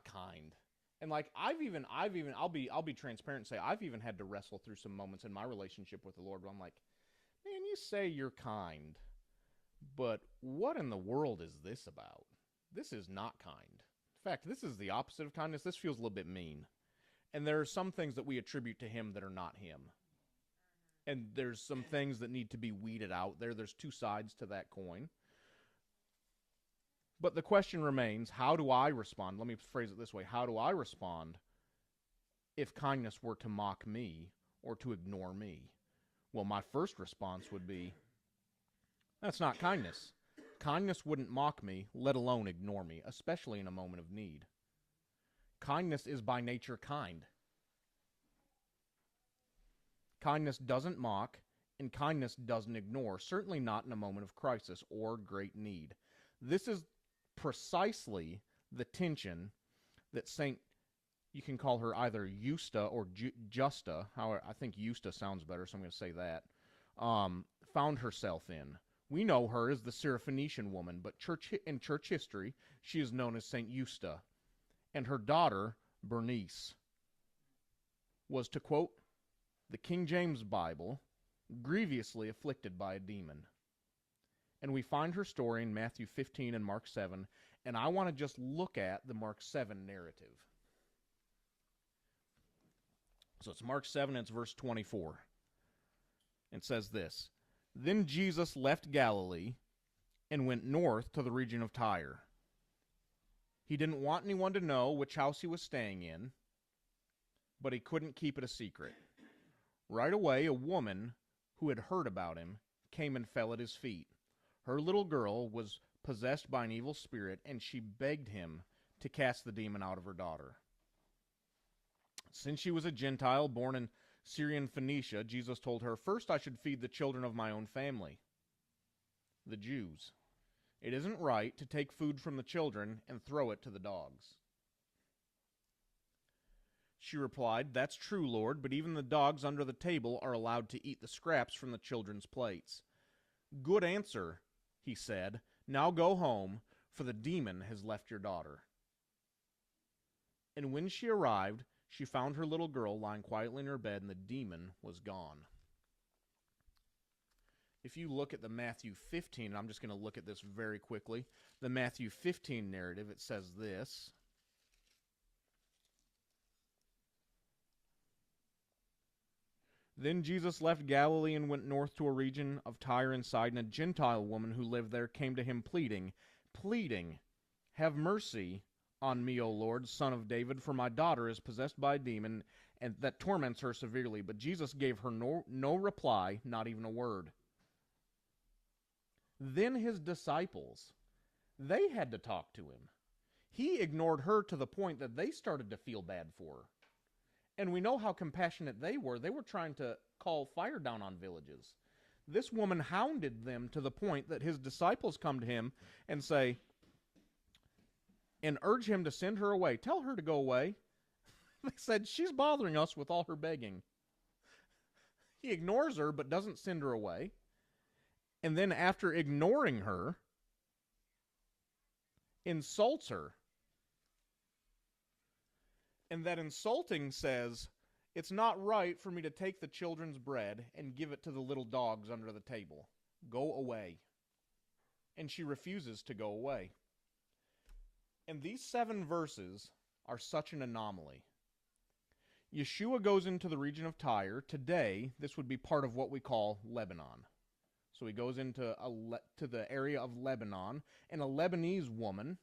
Speaker 1: kind. And like I'll be transparent and say I've even had to wrestle through some moments in my relationship with the Lord where I'm like, man, you say you're kind, but what in the world is this about? This is not kind. In fact, this is the opposite of kindness. This feels a little bit mean. And there are some things that we attribute to him that are not him. And there's some things that need to be weeded out there. There's two sides to that coin. But the question remains, how do I respond? Let me phrase it this way. How do I respond if kindness were to mock me or to ignore me? Well, my first response would be, that's not kindness. Kindness wouldn't mock me, let alone ignore me, especially in a moment of need. Kindness is by nature kind. Kindness doesn't mock, and kindness doesn't ignore, certainly not in a moment of crisis or great need. This is precisely the tension that you can call her either Eusta or Justa, I think Eusta sounds better, so I'm going to say that, found herself in. We know her as the Syrophoenician woman, but in church history, she is known as Saint Eusta. And her daughter, Bernice, was, to quote the King James Bible, grievously afflicted by a demon. And we find her story in Matthew 15 and Mark 7, and I want to just look at the Mark 7 narrative. So it's Mark 7, and it's verse 24. It says this, Then Jesus left Galilee and went north to the region of Tyre. He didn't want anyone to know which house he was staying in, but he couldn't keep it a secret. Right away, a woman who had heard about him came and fell at his feet. Her little girl was possessed by an evil spirit, and she begged him to cast the demon out of her daughter. Since she was a Gentile born in Syrian Phoenicia, Jesus told her, First I should feed the children of my own family, the Jews. It isn't right to take food from the children and throw it to the dogs. She replied, That's true, Lord, but even the dogs under the table are allowed to eat the scraps from the children's plates. Good answer, he said. Now go home, for the demon has left your daughter. And when she arrived, she found her little girl lying quietly in her bed, and the demon was gone. If you look at the Matthew 15, and I'm just going to look at this very quickly, the Matthew 15 narrative, it says this. Then Jesus left Galilee and went north to a region of Tyre and Sidon. A Gentile woman who lived there came to him pleading, Have mercy on me, O Lord, Son of David, for my daughter is possessed by a demon, and that torments her severely. But Jesus gave her no reply, not even a word. Then his disciples, they had to talk to him. He ignored her to the point that they started to feel bad for her. And we know how compassionate they were. They were trying to call fire down on villages. This woman hounded them to the point that his disciples come to him and say, and urge him to send her away. Tell her to go away. They said, she's bothering us with all her begging. He ignores her but doesn't send her away. And then after ignoring her, insults her. And that insulting says, it's not right for me to take the children's bread and give it to the little dogs under the table. Go away. And she refuses to go away. And these 7 verses are such an anomaly. Yeshua goes into the region of Tyre. Today, this would be part of what we call Lebanon. So he goes into to the area of Lebanon, and a Lebanese woman,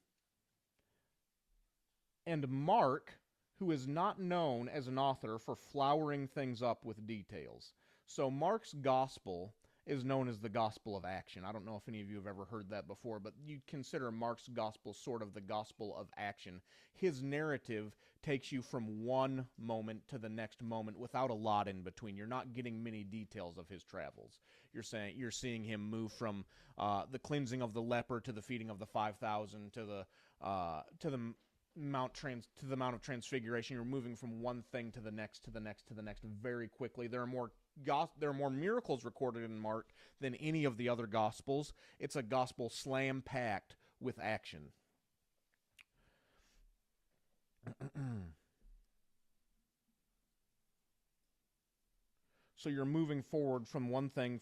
Speaker 1: and Mark, who is not known as an author for flowering things up with details. So Mark's gospel is known as the gospel of action. I don't know if any of you have ever heard that before, but you'd consider Mark's gospel sort of the gospel of action. His narrative takes you from one moment to the next moment without a lot in between. You're not getting many details of his travels. You're seeing him move from the cleansing of the leper to the feeding of the 5,000 to the to the Mount of Transfiguration. You're moving from one thing to the next, to the next, to the next very quickly. There are more miracles recorded in Mark than any of the other Gospels. It's a Gospel slam-packed with action. So you're moving forward from one thing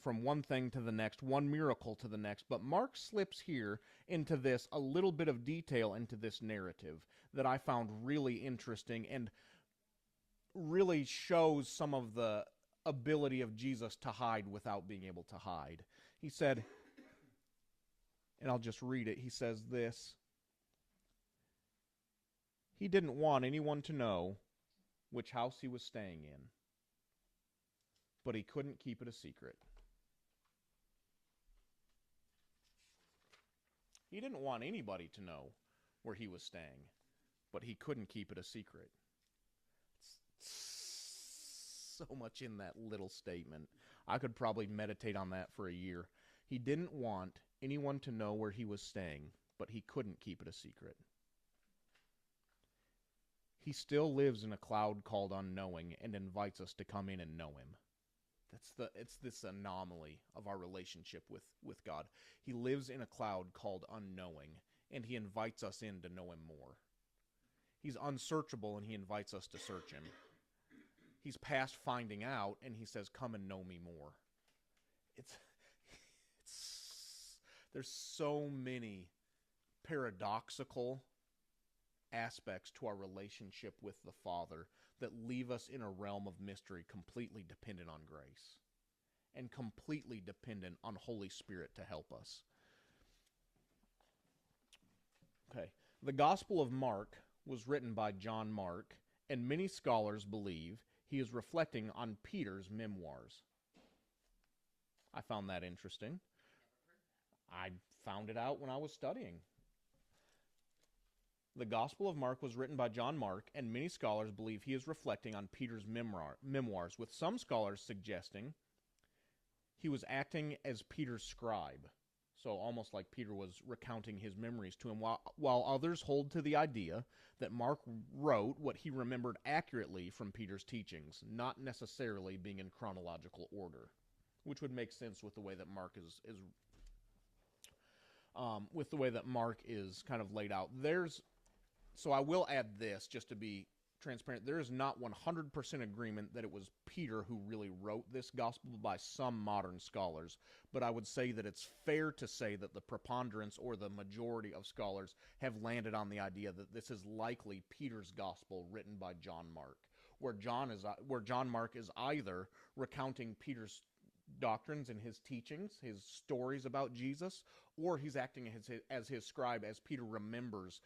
Speaker 1: to the next, one miracle to the next. But Mark slips here into this, a little bit of detail into this narrative that I found really interesting and really shows some of the ability of Jesus to hide without being able to hide. He said, and I'll just read it, he says this: he didn't want anyone to know which house he was staying in, but he couldn't keep it a secret. He didn't want anybody to know where he was staying, but he couldn't keep it a secret. It's so much in that little statement. I could probably meditate on that for a year. He didn't want anyone to know where he was staying, but he couldn't keep it a secret. He still lives in a cloud called unknowing and invites us to come in and know him. It's this anomaly of our relationship with God. He lives in a cloud called unknowing, and he invites us in to know him more. He's unsearchable, and he invites us to search him. He's past finding out, and he says, come and know me more. There's so many paradoxical aspects to our relationship with the Father that leave us in a realm of mystery, completely dependent on grace and completely dependent on Holy Spirit to help us. Okay, the Gospel of Mark was written by John Mark, and many scholars believe he is reflecting on Peter's memoirs. I found that interesting. I found it out when I was studying. The Gospel of Mark was written by John Mark, and many scholars believe he is reflecting on Peter's memoirs, with some scholars suggesting he was acting as Peter's scribe, so almost like Peter was recounting his memories to him, while others hold to the idea that Mark wrote what he remembered accurately from Peter's teachings, not necessarily being in chronological order, which would make sense with the way that Mark is kind of laid out. So I will add this, just to be transparent. There is not 100% agreement that it was Peter who really wrote this gospel by some modern scholars, but I would say that it's fair to say that the preponderance or the majority of scholars have landed on the idea that this is likely Peter's gospel written by John Mark, where John Mark is either recounting Peter's doctrines and his teachings, his stories about Jesus, or he's acting as his scribe as Peter remembers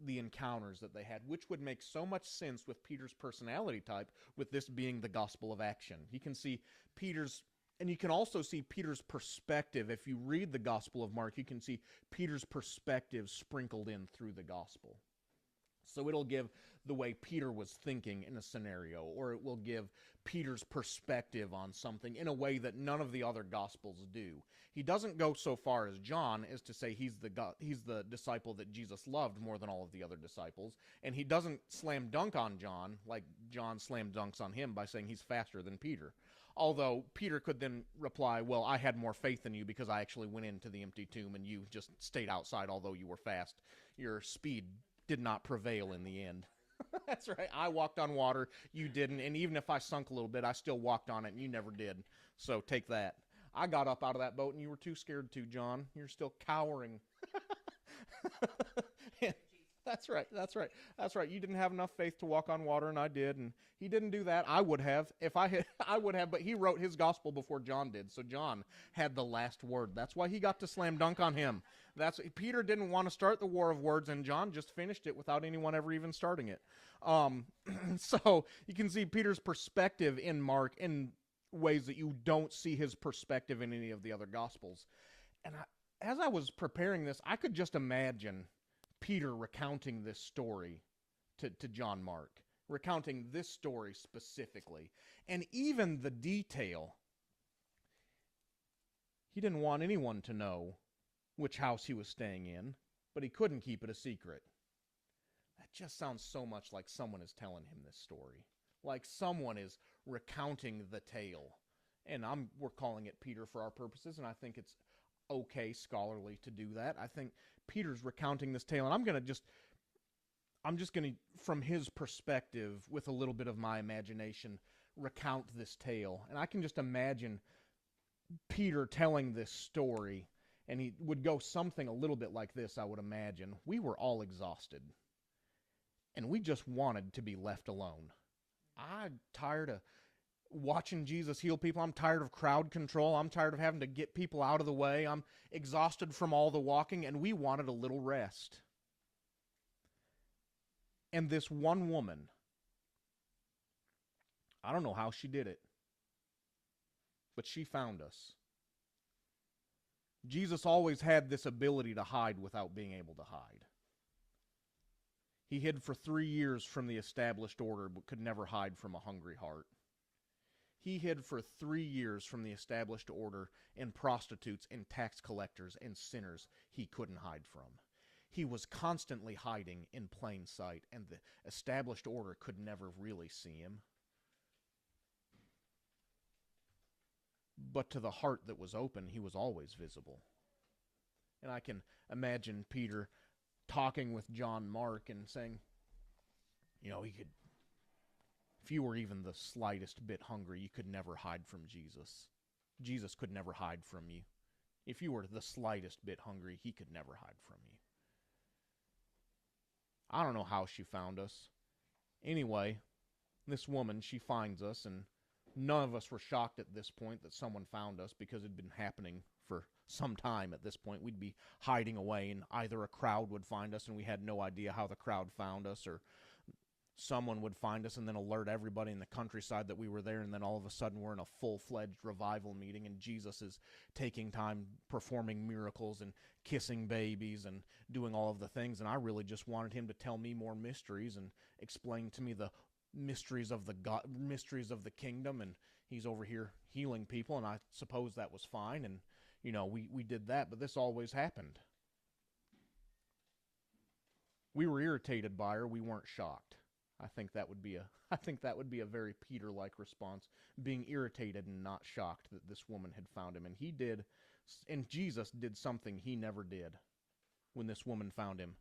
Speaker 1: the encounters that they had, which would make so much sense with Peter's personality type, with this being the gospel of action. You can see and you can also see Peter's perspective. If you read the Gospel of Mark, you can see Peter's perspective sprinkled in through the gospel. So it'll give the way Peter was thinking in a scenario, or it will give Peter's perspective on something in a way that none of the other Gospels do. He doesn't go so far as John as to say he's the disciple that Jesus loved more than all of the other disciples, and he doesn't slam dunk on John like John slam dunks on him by saying he's faster than Peter. Although Peter could then reply, well, I had more faith in you because I actually went into the empty tomb and you just stayed outside although you were fast. Your speed did not prevail in the end. That's right. I walked on water, you didn't, and even if I sunk a little bit, I still walked on it, and you never did. So take that. I got up out of that boat, and you were too scared to, John. You're still cowering. That's right. You didn't have enough faith to walk on water, and I did, and he didn't do that. I would have. I would have, but he wrote his gospel before John did, so John had the last word. That's why he got to slam dunk on him. Peter didn't want to start the war of words, and John just finished it without anyone ever even starting it. So you can see Peter's perspective in Mark in ways that you don't see his perspective in any of the other Gospels. And as I was preparing this, I could just imagine Peter recounting this story to John Mark, recounting this story specifically, and even the detail. He didn't want anyone to know which house he was staying in, but he couldn't keep it a secret. That just sounds so much like someone is telling him this story. Like someone is recounting the tale. And we're calling it Peter for our purposes, and I think it's okay scholarly to do that. I think Peter's recounting this tale, and I'm just going to, from his perspective, with a little bit of my imagination, recount this tale. And I can just imagine Peter telling this story, and he would go something a little bit like this, I would imagine. We were all exhausted, and we just wanted to be left alone. I'm tired of watching Jesus heal people. I'm tired of crowd control. I'm tired of having to get people out of the way. I'm exhausted from all the walking, and we wanted a little rest. And this one woman, I don't know how she did it, but she found us. Jesus always had this ability to hide without being able to hide. He hid for 3 years from the established order, but could never hide from a hungry heart. He hid for 3 years from the established order and prostitutes and tax collectors and sinners he couldn't hide from. He was constantly hiding in plain sight, and the established order could never really see him. But to the heart that was open, he was always visible. And I can imagine Peter talking with John Mark and saying, he could, if you were even the slightest bit hungry, you could never hide from Jesus. Jesus could never hide from you. If you were the slightest bit hungry, he could never hide from you. I don't know how she found us. Anyway, this woman, she finds us, and none of us were shocked at this point that someone found us, because it had been happening for some time at this point. We'd be hiding away, and either a crowd would find us, and we had no idea how the crowd found us, or someone would find us and then alert everybody in the countryside that we were there, and then all of a sudden we're in a full-fledged revival meeting, and Jesus is taking time performing miracles and kissing babies and doing all of the things, and I really just wanted him to tell me more mysteries and explain to me the mysteries of the kingdom, and he's over here healing people, and I suppose that was fine, and we did that, but this always happened. We were irritated by her. We weren't shocked. I think that would be a very Peter-like response, being irritated and not shocked that this woman had found him. And Jesus did something he never did when this woman found him.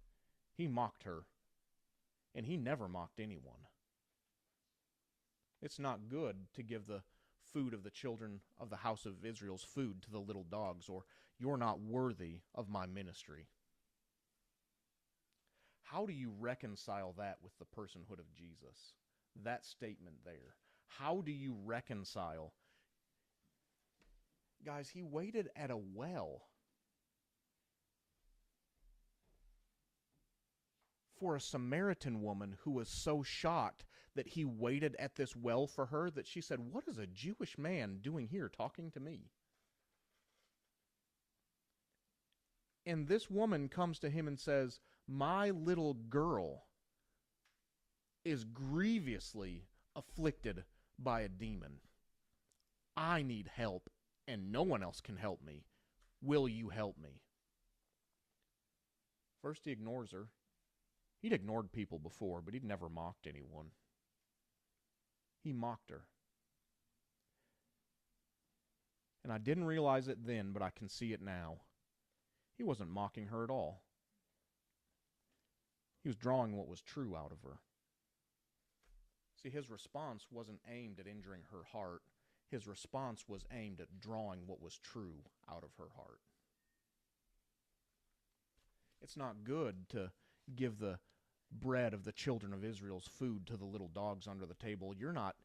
Speaker 1: He mocked her, and he never mocked anyone. It's not good to give the food of the children of the house of Israel's food to the little dogs, or you're not worthy of my ministry. How do you reconcile that with the personhood of Jesus? That statement there. How do you reconcile? Guys, he waited at a well for a Samaritan woman who was so shocked that he waited at this well for her that she said, "What is a Jewish man doing here talking to me?" And this woman comes to him and says, "My little girl is grievously afflicted by a demon. I need help, and no one else can help me. Will you help me?" First, he ignores her. He'd ignored people before, but he'd never mocked anyone. He mocked her. And I didn't realize it then, but I can see it now. He wasn't mocking her at all. He was drawing what was true out of her. See, his response wasn't aimed at injuring her heart. His response was aimed at drawing what was true out of her heart. It's not good to give the bread of the children of Israel's food to the little dogs under the table. You're not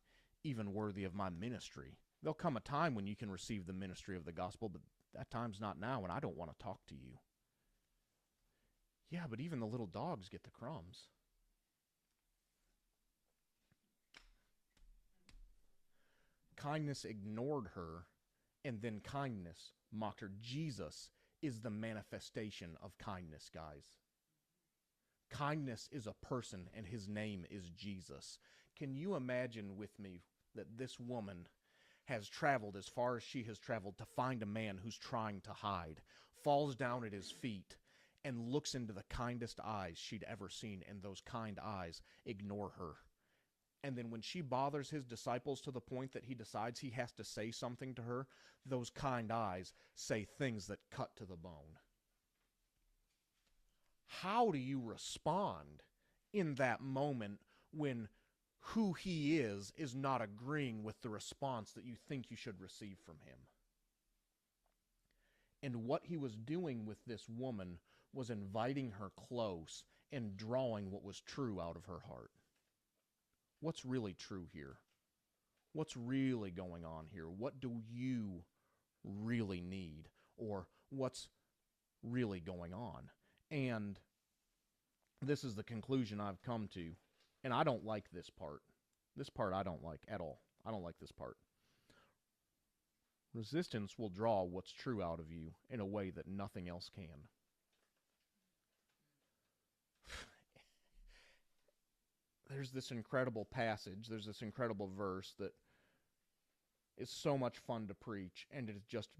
Speaker 1: even worthy of my ministry. There'll come a time when you can receive the ministry of the gospel, but that time's not now, and I don't want to talk to you. Yeah, but even the little dogs get the crumbs. Kindness ignored her, and then kindness mocked her. Jesus is the manifestation of kindness, guys. Kindness is a person, and his name is Jesus. Can you imagine with me that this woman has traveled as far as she has traveled to find a man who's trying to hide, falls down at his feet, and looks into the kindest eyes she'd ever seen, and those kind eyes ignore her. And then when she bothers his disciples to the point that he decides he has to say something to her, those kind eyes say things that cut to the bone. How do you respond in that moment when who he is not agreeing with the response that you think you should receive from him? And what he was doing with this woman was inviting her close and drawing what was true out of her heart. What's really true here? What's really going on here? What do you really need? Or what's really going on? And this is the conclusion I've come to. And I don't like this part. This part I don't like at all. I don't like this part. Resistance will draw what's true out of you in a way that nothing else can. There's this incredible passage, there's this incredible verse that is so much fun to preach, and it is just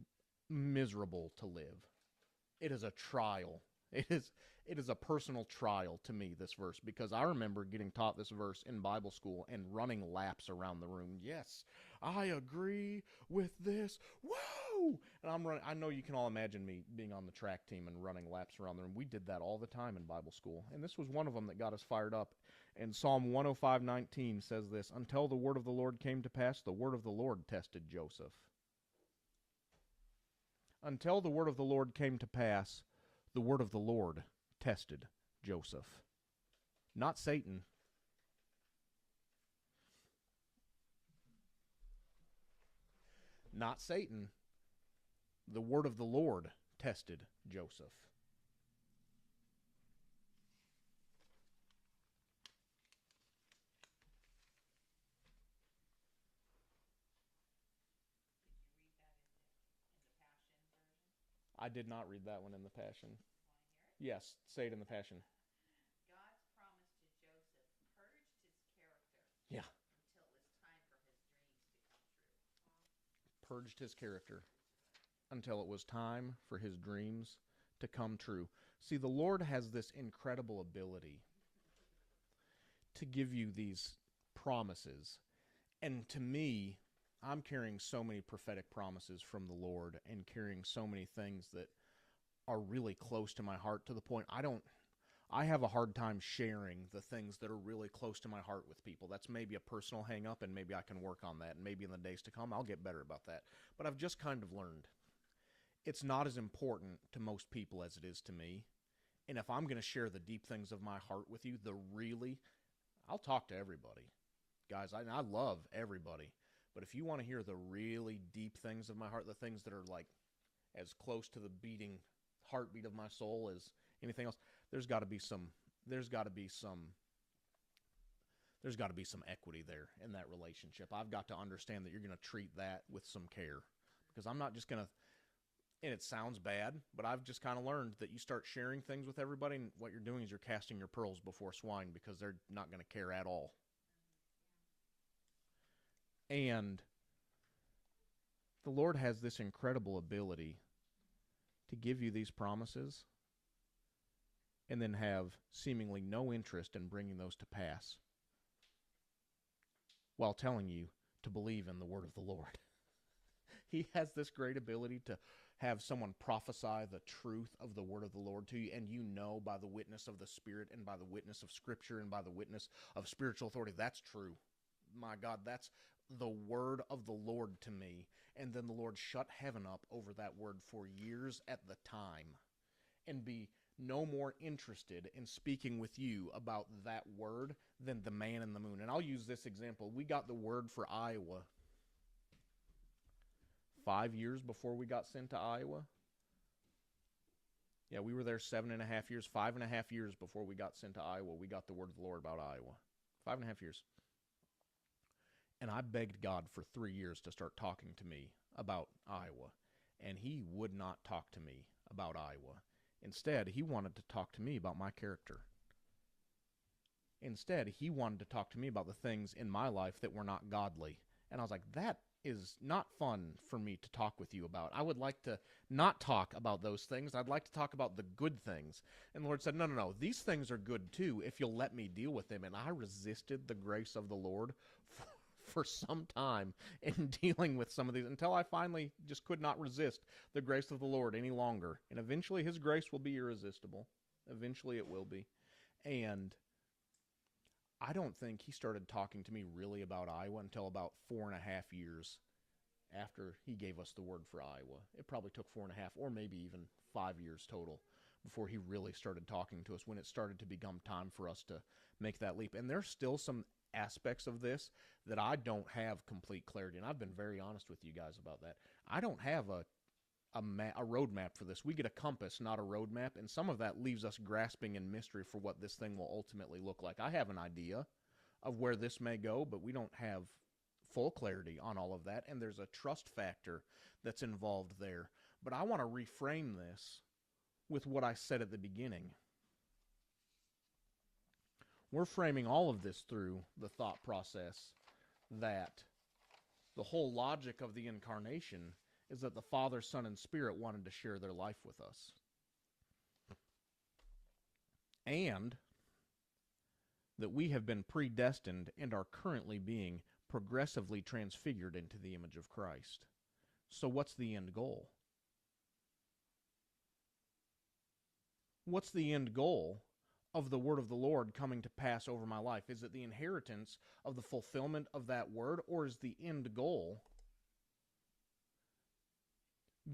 Speaker 1: miserable to live. It is a trial. It is a personal trial to me, this verse, because I remember getting taught this verse in Bible school and running laps around the room. Yes, I agree with this. Woo! And I'm running. I know you can all imagine me being on the track team and running laps around the room. We did that all the time in Bible school, and this was one of them that got us fired up. And Psalm 105:19 says this, "Until the word of the Lord came to pass, the word of the Lord tested Joseph." Until the word of the Lord came to pass, the word of the Lord tested Joseph. Not Satan. Not Satan. The word of the Lord tested Joseph. I did not read that one in the Passion. Yes, say it in the Passion.
Speaker 3: God's promise to Joseph purged his character
Speaker 1: Yeah.
Speaker 3: until it was time for his dreams to come true.
Speaker 1: Purged his character until it was time for his dreams to come true. See, the Lord has this incredible ability to give you these promises. And to me, I'm carrying so many prophetic promises from the Lord and carrying so many things that are really close to my heart to the point I have a hard time sharing the things that are really close to my heart with people. That's maybe a personal hang up, and maybe I can work on that, and maybe in the days to come I'll get better about that. But I've just kind of learned it's not as important to most people as it is to me. And if I'm going to share the deep things of my heart with you, I'll talk to everybody. Guys, I love everybody. But if you want to hear the really deep things of my heart, the things that are like as close to the beating heartbeat of my soul as anything else, there's got to be some equity there in that relationship. I've got to understand that you're going to treat that with some care, because I'm not just going to, and it sounds bad, but I've just kind of learned that you start sharing things with everybody, and what you're doing is you're casting your pearls before swine, because they're not going to care at all. And the Lord has this incredible ability to give you these promises and then have seemingly no interest in bringing those to pass while telling you to believe in the word of the Lord. He has this great ability to have someone prophesy the truth of the word of the Lord to you, and you know by the witness of the Spirit and by the witness of Scripture and by the witness of spiritual authority, that's true. My God, that's the word of the Lord to me. And then the Lord shut heaven up over that word for years at the time and be no more interested in speaking with you about that word than the man in the moon. And I'll use this example. We got the word for Iowa 5 years before we got sent to Iowa. Yeah, we were there 7.5 years, 5.5 years before we got sent to Iowa. We got the word of the Lord about Iowa. 5.5 years. And I begged God for 3 years to start talking to me about Iowa. And he would not talk to me about Iowa. Instead, he wanted to talk to me about my character. Instead, he wanted to talk to me about the things in my life that were not godly And I was like, that is not fun for me to talk with you about. I would like to not talk about those things. I'd like to talk about the good things. And the Lord said, no. These things are good too if you'll let me deal with them. And I resisted the grace of the Lord for some time in dealing with some of these until I finally just could not resist the grace of the Lord any longer. And eventually his grace will be irresistible. Eventually it will be. And I don't think he started talking to me really about Iowa until about 4.5 years after he gave us the word for Iowa. It probably took 4.5 or maybe even 5 years total before he really started talking to us, when it started to become time for us to make that leap. And there's still some aspects of this that I don't have complete clarity, and I've been very honest with you guys about that. I don't have a roadmap for this. We get a compass, not a roadmap, and some of that leaves us grasping in mystery for what this thing will ultimately look like. I have an idea of where this may go, but we don't have full clarity on all of that, and there's a trust factor that's involved there. But I want to reframe this with what I said at the beginning. We're framing all of this through the thought process that the whole logic of the incarnation is that the Father, Son, and Spirit wanted to share their life with us. And that we have been predestined and are currently being progressively transfigured into the image of Christ. So what's the end goal? What's the end goal of the word of the Lord coming to pass over my life? Is it the inheritance of the fulfillment of that word, or is the end goal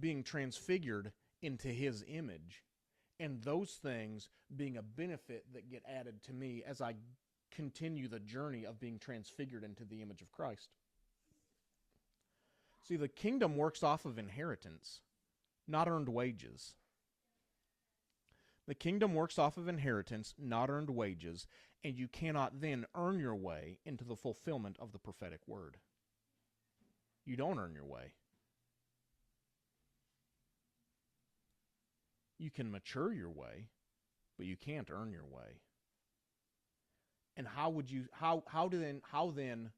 Speaker 1: being transfigured into his image, and those things being a benefit that get added to me as I continue the journey of being transfigured into the image of Christ? See, the kingdom works off of inheritance, not earned wages. The kingdom works off of inheritance, not earned wages, and you cannot then earn your way into the fulfillment of the prophetic word. You don't earn your way. You can mature your way, but you can't earn your way. And how then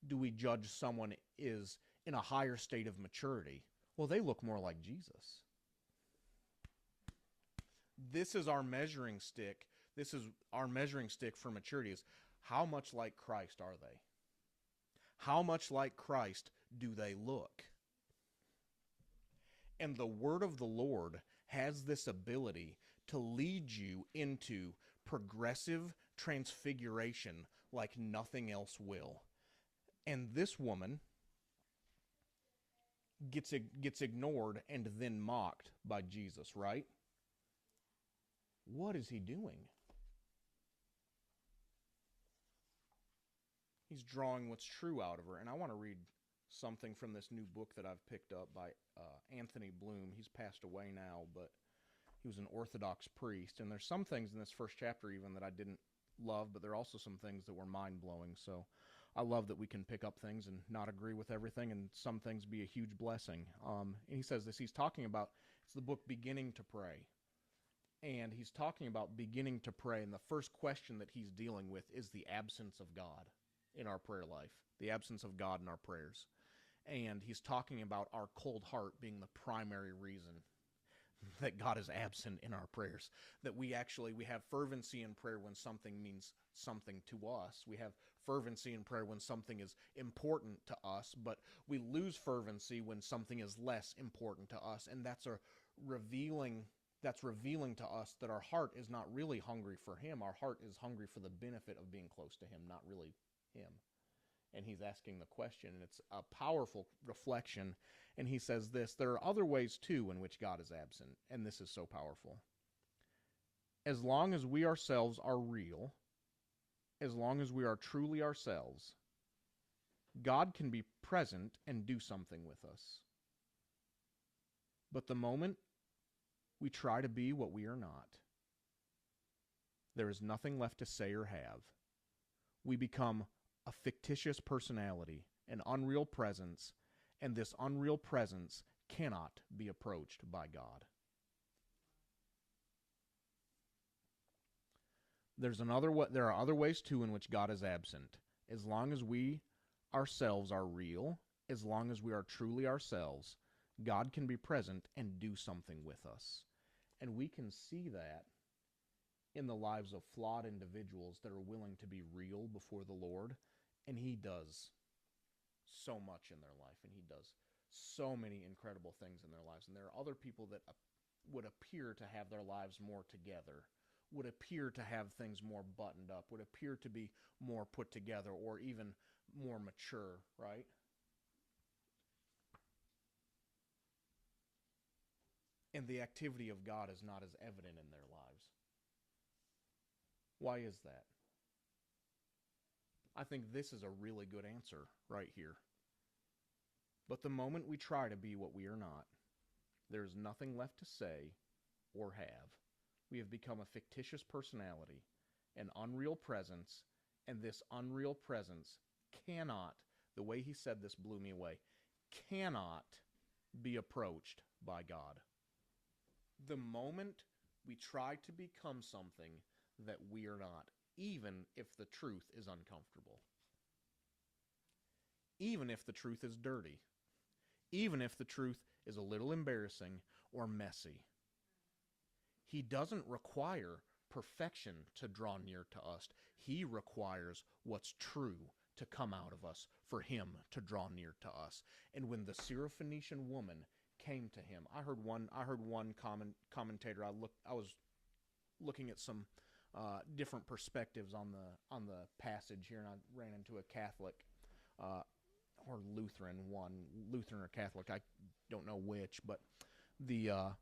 Speaker 1: do we judge someone is in a higher state of maturity? Well, they look more like Jesus. This is our measuring stick. This is our measuring stick for maturity, is how much like Christ are they? How much like Christ do they look? And the word of the Lord has this ability to lead you into progressive transfiguration like nothing else will. And this woman gets ignored and then mocked by Jesus, right? What is he doing? He's drawing what's true out of her. And I want to read something from this new book that I've picked up by Anthony Bloom. He's passed away now, but he was an Orthodox priest. And there's some things in this first chapter even that I didn't love, but there are also some things that were mind-blowing. So I love that we can pick up things and not agree with everything, and some things be a huge blessing. And he says this, he's talking about, it's the book Beginning to Pray. And he's talking about beginning to pray, and the first question that he's dealing with is the absence of God in our prayer life, the absence of God in our prayers. And he's talking about our cold heart being the primary reason that God is absent in our prayers, that we have fervency in prayer when something means something to us. We have fervency in prayer when something is important to us, but we lose fervency when something is less important to us, and that's revealing to us that our heart is not really hungry for him. Our heart is hungry for the benefit of being close to him, not really him. And he's asking the question, and it's a powerful reflection. And he says this, there are other ways too in which God is absent, and this is so powerful. As long as we ourselves are real, as long as we are truly ourselves, God can be present and do something with us. But the moment we try to be what we are not, there is nothing left to say or have. We become a fictitious personality, an unreal presence, and this unreal presence cannot be approached by God. There are other ways too in which God is absent. As long as we ourselves are real, as long as we are truly ourselves, God can be present and do something with us. And we can see that in the lives of flawed individuals that are willing to be real before the Lord, and He does so much in their life, and He does so many incredible things in their lives. And there are other people that would appear to have their lives more together, would appear to have things more buttoned up, would appear to be more put together, or even more mature, right? And the activity of God is not as evident in their lives. Why is that? I think this is a really good answer right here. But the moment we try to be what we are not, there's nothing left to say or have. We have become a fictitious personality, an unreal presence, and this unreal presence cannot, the way he said this blew me away, cannot be approached by God. The moment we try to become something that we are not, even if the truth is uncomfortable, even if the truth is dirty, even if the truth is a little embarrassing or messy, He doesn't require perfection to draw near to us. He requires what's true to come out of us for Him to draw near to us. And when the Syrophoenician woman came to Him, I heard one commentator. I was looking at some different perspectives on the passage here, and I ran into a Catholic or Lutheran or Catholic, I don't know which, but the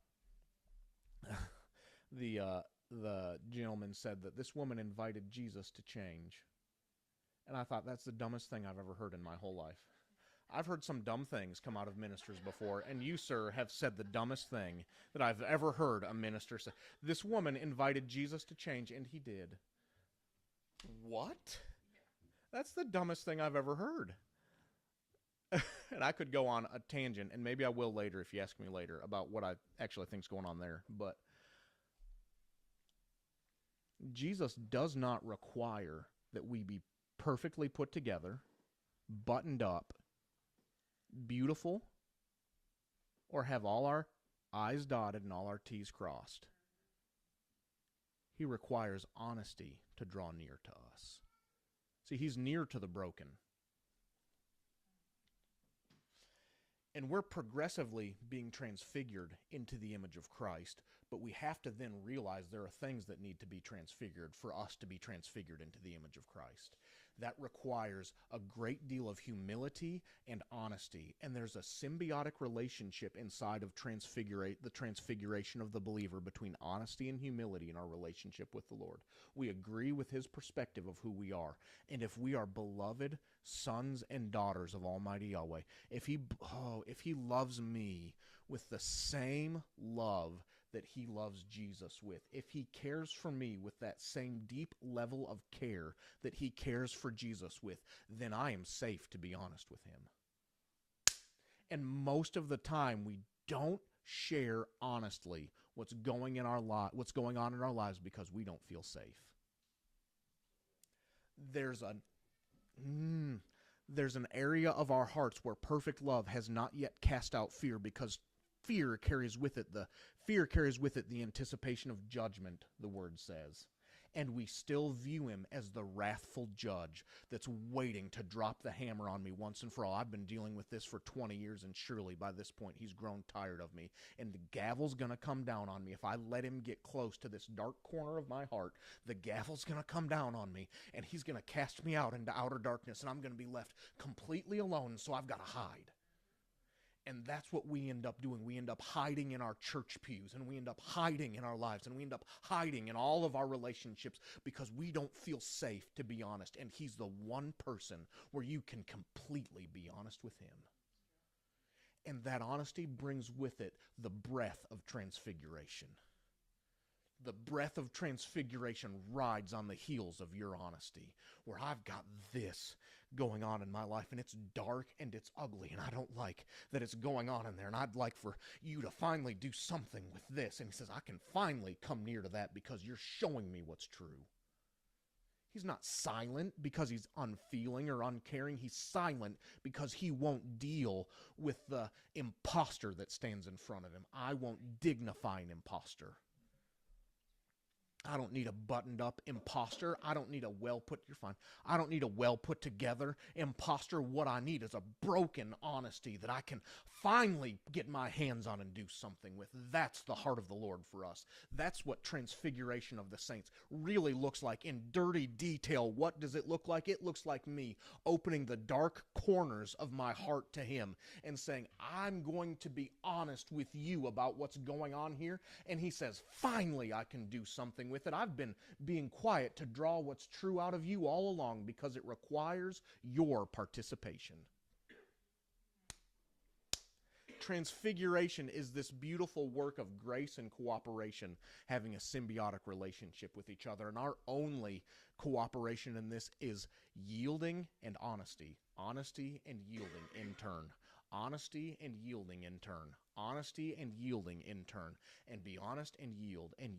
Speaker 1: gentleman said that this woman invited Jesus to change. And I thought, that's the dumbest thing I've ever heard in my whole life. I've heard some dumb things come out of ministers before, and you, sir, have said the dumbest thing that I've ever heard a minister say. This woman invited Jesus to change, and He did. What? That's the dumbest thing I've ever heard. And I could go on a tangent, and maybe I will later if you ask me later about what I actually think's going on there. But Jesus does not require that we be perfectly put together, buttoned up, beautiful, or have all our I's dotted and all our T's crossed. He requires honesty to draw near to us. See, He's near to the broken. And we're progressively being transfigured into the image of Christ, but we have to then realize there are things that need to be transfigured for us to be transfigured into the image of Christ. That requires a great deal of humility and honesty, and there's a symbiotic relationship inside of the transfiguration of the believer between honesty and humility in our relationship with the Lord. We agree with His perspective of who we are, and if we are beloved sons and daughters of Almighty Yahweh, if He loves me with the same love that He loves Jesus with, if He cares for me with that same deep level of care that He cares for Jesus with, then I am safe to be honest with Him. And most of the time we don't share honestly what's going on in our lives because we don't feel safe. There's an area of our hearts where perfect love has not yet cast out fear, because fear carries with it the anticipation of judgment, the Word says. And we still view Him as the wrathful judge that's waiting to drop the hammer on me once and for all. I've been dealing with this for 20 years, and surely by this point He's grown tired of me. And the gavel's going to come down on me. If I let Him get close to this dark corner of my heart, the gavel's going to come down on me, and He's going to cast me out into outer darkness, and I'm going to be left completely alone, so I've got to hide. And that's what we end up doing. We end up hiding in our church pews, and we end up hiding in our lives, and we end up hiding in all of our relationships because we don't feel safe to be honest. And He's the one person where you can completely be honest with Him. And that honesty brings with it the breath of transfiguration. The breath of transfiguration rides on the heels of your honesty, where I've got this going on in my life, and it's dark and it's ugly, and I don't like that it's going on in there, and I'd like for you to finally do something with this. And He says, I can finally come near to that because you're showing me what's true. He's not silent because he's unfeeling or uncaring. He's silent because he won't deal with the imposter that stands in front of him. I won't dignify an imposter. I don't need a buttoned up imposter. I don't need a you're fine. I don't need a well put together imposter. What I need is a broken honesty that I can finally get my hands on and do something with. That's the heart of the Lord for us. That's what transfiguration of the saints really looks like in dirty detail. What does it look like? It looks like me opening the dark corners of my heart to him and saying, I'm going to be honest with you about what's going on here. And he says, finally I can do something with it. I've been being quiet to draw what's true out of you all along because it requires your participation. Transfiguration is this beautiful work of grace and cooperation, having a symbiotic relationship with each other. And our only cooperation in this is yielding and honesty. Honesty and yielding in turn. Honesty and yielding in turn. Honesty and yielding in turn. And be honest and yield and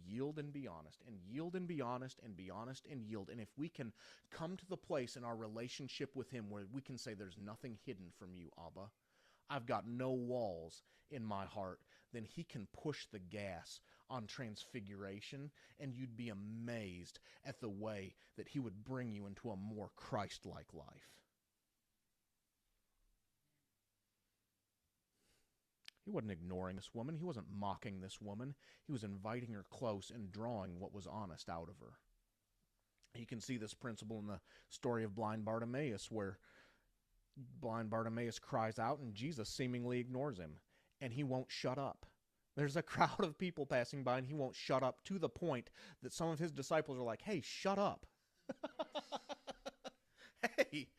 Speaker 1: be honest and yield and be honest and be honest and yield. And if we can come to the place in our relationship with him where we can say there's nothing hidden from you, Abba, I've got no walls in my heart, then he can push the gas on transfiguration, and you'd be amazed at the way that he would bring you into a more Christ-like life. He wasn't ignoring this woman. He wasn't mocking this woman. He was inviting her close and drawing what was honest out of her. You can see this principle in the story of blind Bartimaeus, where blind Bartimaeus cries out and Jesus seemingly ignores him, and he won't shut up. There's a crowd of people passing by and he won't shut up, to the point that some of his disciples are like, hey, shut up. Hey,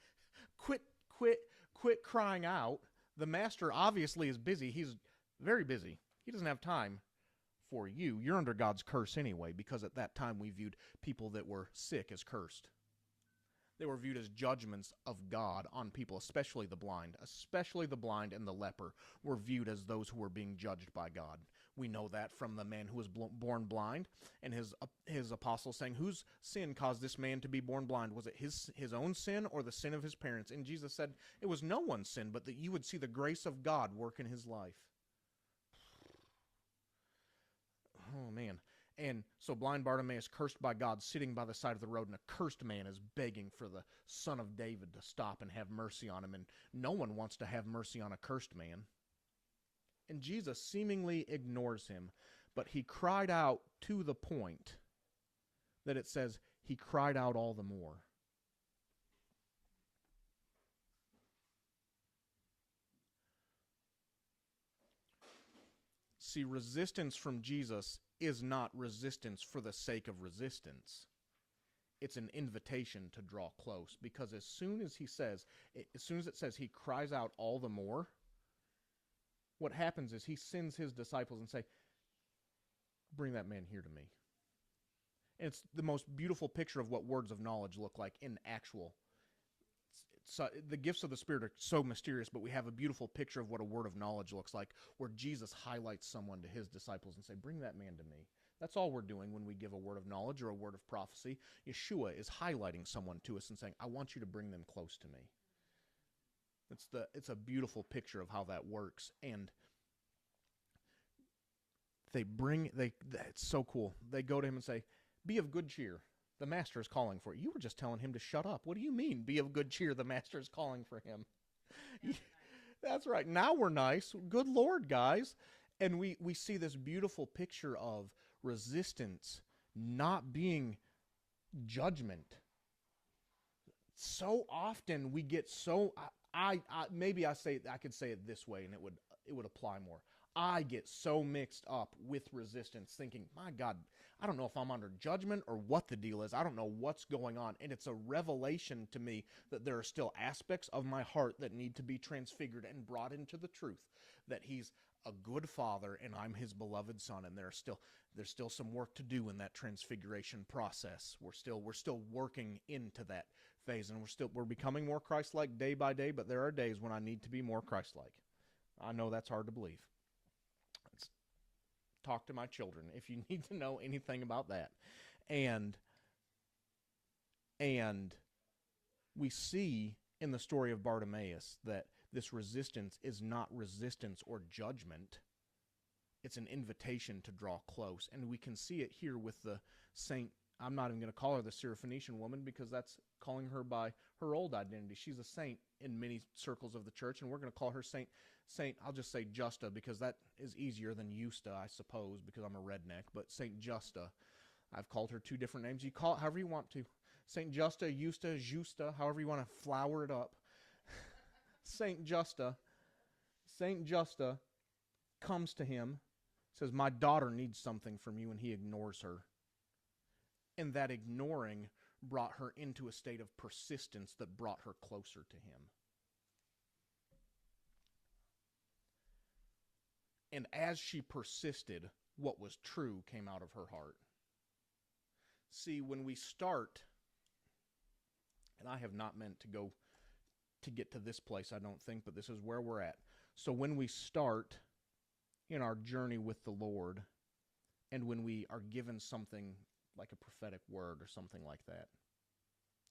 Speaker 1: quit crying out. The master obviously is busy. He's very busy. He doesn't have time for you. You're under God's curse anyway, because at that time we viewed people that were sick as cursed. They were viewed as judgments of God on people, especially the blind. Especially the blind and the leper were viewed as those who were being judged by God. We know that from the man who was born blind and his apostles saying, whose sin caused this man to be born blind? Was it his own sin or the sin of his parents? And Jesus said, it was no one's sin, but that you would see the grace of God work in his life. Oh, man. And so blind Bartimaeus, cursed by God, sitting by the side of the road, and a cursed man is begging for the Son of David to stop and have mercy on him. And no one wants to have mercy on a cursed man. And Jesus seemingly ignores him, but he cried out to the point that it says he cried out all the more. See, resistance from Jesus is not resistance for the sake of resistance. It's an invitation to draw close, because as soon as it says he cries out all the more, what happens is he sends his disciples and say, bring that man here to me. And it's the most beautiful picture of what words of knowledge look like in actual. So the gifts of the Spirit are so mysterious, but we have a beautiful picture of what a word of knowledge looks like, where Jesus highlights someone to his disciples and say, bring that man to me. That's all we're doing when we give a word of knowledge or a word of prophecy. Yeshua is highlighting someone to us and saying, I want you to bring them close to me. It's a beautiful picture of how that works. And it's so cool. They go to him and say, be of good cheer. The master is calling for you. You were just telling him to shut up. What do you mean, be of good cheer? The master is calling for him. That's right. Now we're nice. Good Lord, guys. And we see this beautiful picture of resistance not being judgment. So often we get so... I could say it this way and it would apply more. I get so mixed up with resistance, thinking, my God, I don't know if I'm under judgment or what the deal is. I don't know what's going on. And it's a revelation to me that there are still aspects of my heart that need to be transfigured and brought into the truth, that he's a good father and I'm his beloved son. And there's still some work to do in that transfiguration process. We're still working into that phase, and we're becoming more Christ-like day by day, but there are days when I need to be more Christ-like. I know that's hard to believe. Talk to my children if you need to know anything about that. And And we see in the story of Bartimaeus that this resistance is not resistance or judgment. It's an invitation to draw close. And we can see it here with the Saint, I'm not even going to call her the Syrophoenician woman because that's calling her by her old identity. She's a saint in many circles of the church, and we're going to call her Saint, I'll just say Justa because that is easier than Eusta, I suppose, because I'm a redneck, but Saint Justa. I've called her two different names. You call it however you want to. Saint Justa, Eusta, Justa, however you want to flower it up. Saint Justa comes to him, says, my daughter needs something from you, and he ignores her. And that ignoring brought her into a state of persistence that brought her closer to him. And as she persisted, what was true came out of her heart. See, when we start, and I have not meant to get to this place, I don't think, but this is where we're at. So when we start in our journey with the Lord, and when we are given something like a prophetic word or something like that,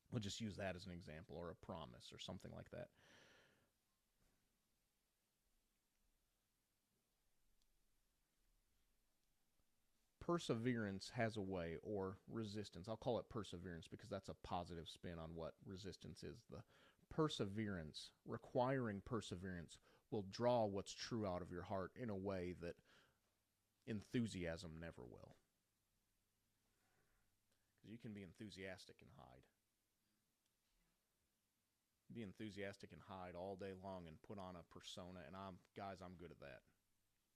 Speaker 1: we'll just use that as an example, or a promise or something like that. Perseverance has a way, or resistance. I'll call it perseverance because that's a positive spin on what resistance is. The perseverance, requiring perseverance, will draw what's true out of your heart in a way that enthusiasm never will. Because you can be enthusiastic and hide. Be enthusiastic and hide all day long and put on a persona, and I'm good at that.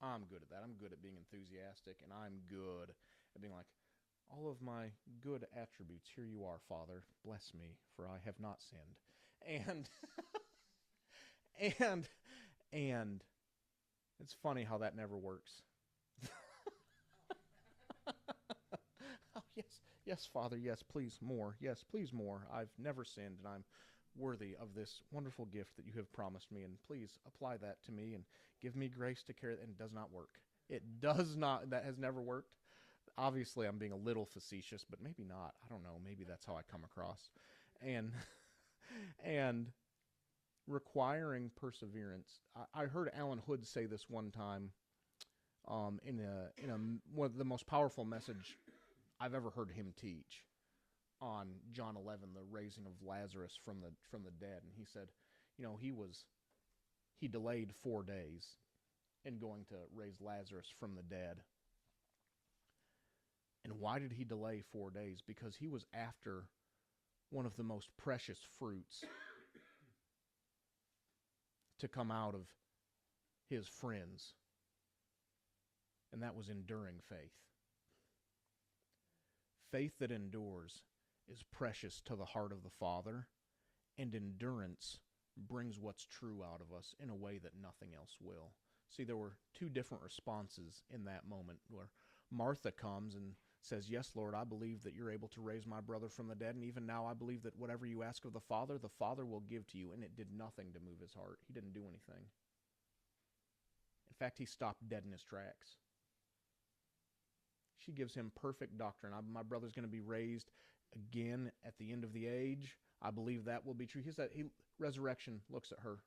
Speaker 1: I'm good at that. I'm good at being enthusiastic, and I'm good at being like, all of my good attributes, here you are, Father, bless me, for I have not sinned. And it's funny how that never works. Oh, yes, Father, yes, please, more. Yes, please, more. I've never sinned, and I'm worthy of this wonderful gift that you have promised me, and please apply that to me and give me grace to carry it. And it does not work. It does not. That has never worked. Obviously, I'm being a little facetious, but maybe not. I don't know. Maybe that's how I come across. And requiring perseverance. I heard Alan Hood say this one time in one of the most powerful message I've ever heard him teach on John 11, the raising of Lazarus from the dead. And he said, he delayed 4 days in going to raise Lazarus from the dead. And why did he delay 4 days? Because he was after one of the most precious fruits to come out of his friends. And that was enduring faith. Faith that endures is precious to the heart of the Father, and endurance brings what's true out of us in a way that nothing else will. See, there were two different responses in that moment where Martha comes and says, yes, Lord, I believe that you're able to raise my brother from the dead, and even now I believe that whatever you ask of the Father will give to you. And it did nothing to move his heart. He didn't do anything. In fact, he stopped dead in his tracks. She gives him perfect doctrine. My brother's going to be raised again at the end of the age. I believe that will be true. Resurrection looks at her,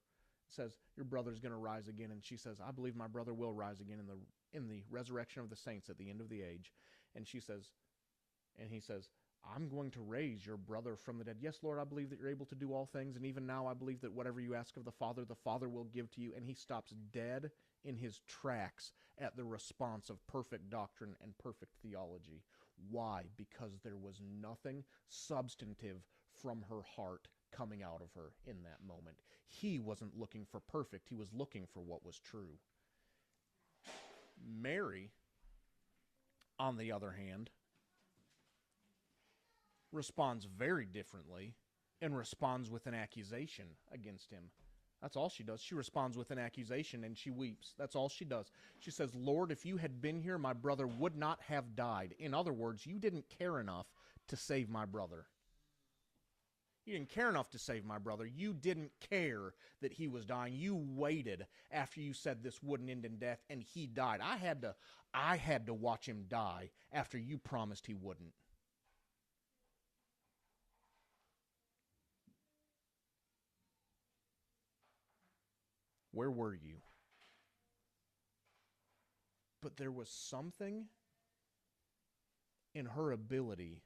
Speaker 1: says, your brother's going to rise again. And she says, I believe my brother will rise again in the resurrection of the saints at the end of the age. And he says, I'm going to raise your brother from the dead. Yes, Lord, I believe that you're able to do all things. And even now I believe that whatever you ask of the Father will give to you. And he stops dead in his tracks at the response of perfect doctrine and perfect theology. Why? Because there was nothing substantive from her heart coming out of her in that moment. He wasn't looking for perfect. He was looking for what was true. Mary, on the other hand, responds very differently and responds with an accusation against him. That's all she does. She responds with an accusation and she weeps. That's all she does. She says, Lord, if you had been here, my brother would not have died. In other words, you didn't care enough to save my brother. You didn't care enough to save my brother. You didn't care that he was dying. You waited after you said this wouldn't end in death, and he died. I had to watch him die after you promised he wouldn't. Where were you? But there was something in her ability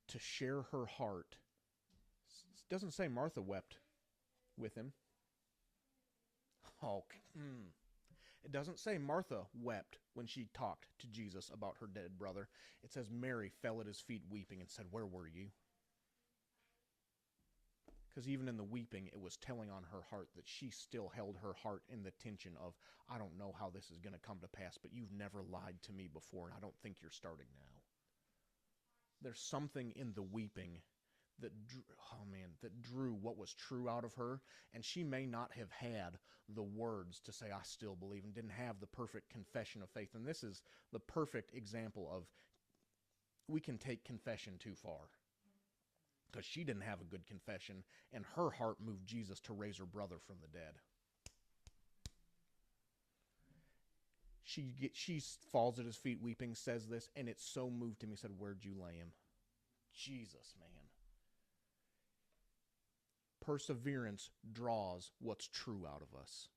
Speaker 1: to share her heart. It doesn't say Martha wept with him. Oh, it doesn't say Martha wept when she talked to Jesus about her dead brother. It says Mary fell at his feet weeping and said, where were you? Because even in the weeping, it was telling on her heart that she still held her heart in the tension of, I don't know how this is going to come to pass, but you've never lied to me before, and I don't think you're starting now. There's something in the weeping that drew what was true out of her, and she may not have had the words to say, I still believe, and didn't have the perfect confession of faith. And this is the perfect example of we can take confession too far. Because she didn't have a good confession, and her heart moved Jesus to raise her brother from the dead. She falls at his feet weeping, says this, and it so moved him. He said, where'd you lay him? Jesus, man. Perseverance draws what's true out of us.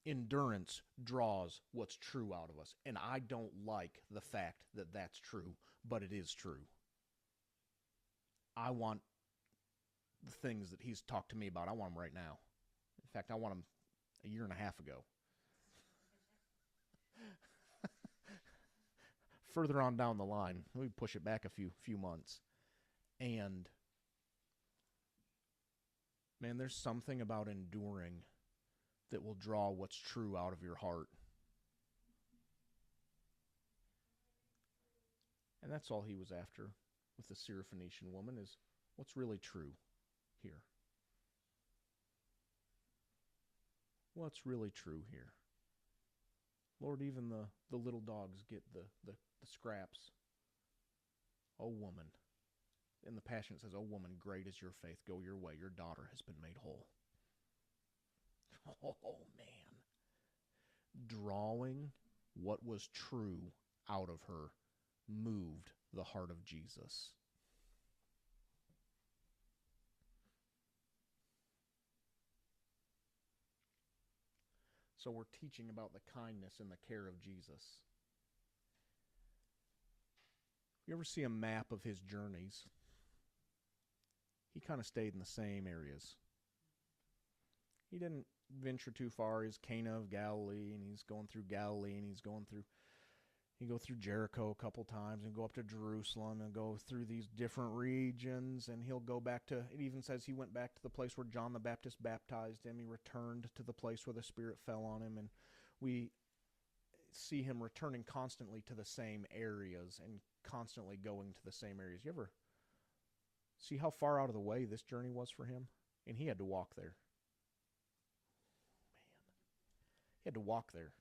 Speaker 1: Endurance draws what's true out of us. And I don't like the fact that that's true, but it is true. I want the things that he's talked to me about. I want them right now. In fact, I want them a year and a half ago. Further on down the line, we push it back a few months. And man, there's something about enduring that will draw what's true out of your heart. And that's all he was after with the Syrophoenician woman, is what's really true here. What's really true here? Lord, even the little dogs get the scraps. Oh, woman. In the Passion it says, oh, woman, great is your faith. Go your way. Your daughter has been made whole. Oh, man. Drawing what was true out of her moved the heart of Jesus. So we're teaching about the kindness and the care of Jesus. You ever see a map of his journeys? He kind of stayed in the same areas. He didn't venture too far. He's Cana of Galilee, and he's going through Galilee, and he go through Jericho a couple times, and go up to Jerusalem, and go through these different regions, and he'll go back to, it even says he went back to the place where John the Baptist baptized him. He returned to the place where the Spirit fell on him, and we see him returning constantly to the same areas, and constantly going to the same areas. You ever see how far out of the way this journey was for him? And he had to walk there. He had to walk there.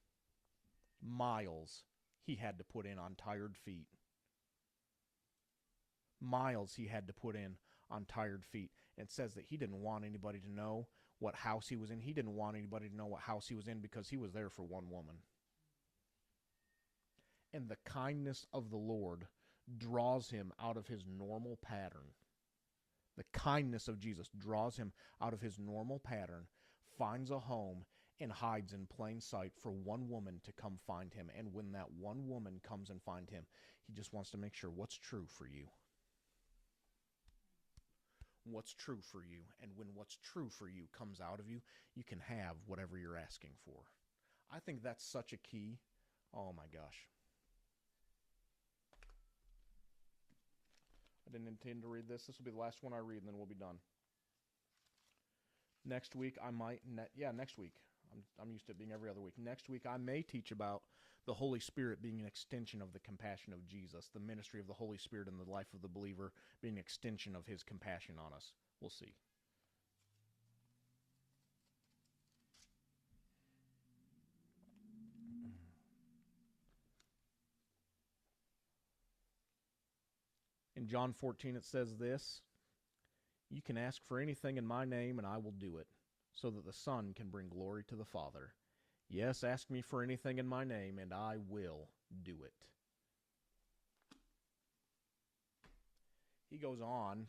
Speaker 1: Miles he had to put in on tired feet. Miles he had to put in on tired feet. And it says that he didn't want anybody to know what house he was in. He didn't want anybody to know what house he was in because he was there for one woman. And the kindness of the Lord draws him out of his normal pattern. The kindness of Jesus draws him out of his normal pattern, finds a home, and hides in plain sight for one woman to come find him. And when that one woman comes and finds him, he just wants to make sure what's true for you. What's true for you. And when what's true for you comes out of you, you can have whatever you're asking for. I think that's such a key. Oh my gosh. I didn't intend to read this. This will be the last one I read, and then we'll be done. Next week, next week. I'm used to it being every other week. Next week, I may teach about the Holy Spirit being an extension of the compassion of Jesus, the ministry of the Holy Spirit in the life of the believer being an extension of his compassion on us. We'll see. In John 14, it says this, you can ask for anything in my name, and I will do it, so that the Son can bring glory to the Father. Yes, ask me for anything in my name, and I will do it. he goes on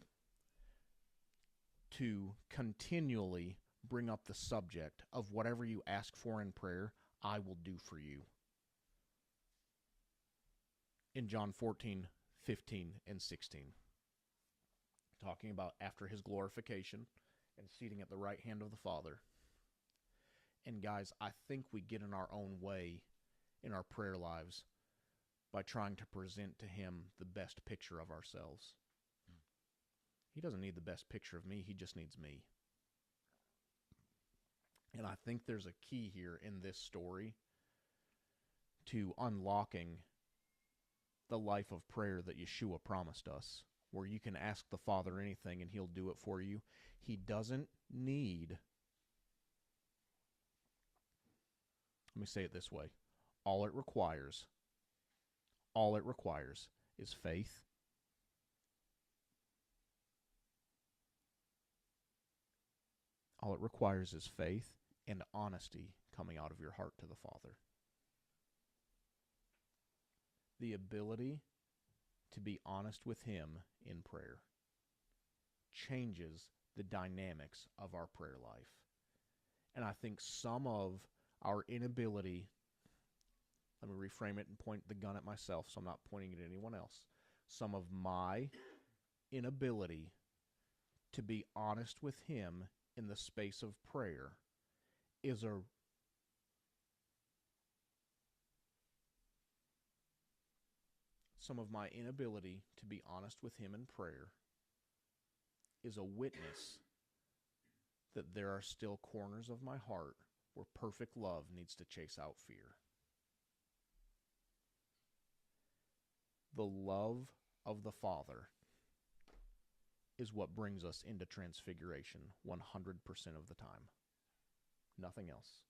Speaker 1: to continually bring up the subject of whatever you ask for in prayer, I will do for you. In John 14:15-16, talking about after his glorification and seating at the right hand of the Father. And guys, I think we get in our own way in our prayer lives by trying to present to him the best picture of ourselves. He doesn't need the best picture of me, he just needs me. And I think there's a key here in this story to unlocking the life of prayer that Yeshua promised us, where you can ask the Father anything and he'll do it for you. He doesn't need, let me say it this way, all it requires is faith, all it requires is faith and honesty coming out of your heart to the Father. The ability to be honest with him in prayer changes the dynamics of our prayer life. And I think some of our inability, let me reframe it and point the gun at myself so I'm not pointing it at anyone else. Some of my inability to be honest with him in the space of prayer is some of my inability to be honest with him in prayer is a witness that there are still corners of my heart where perfect love needs to chase out fear. The love of the Father is what brings us into transfiguration 100% of the time. Nothing else.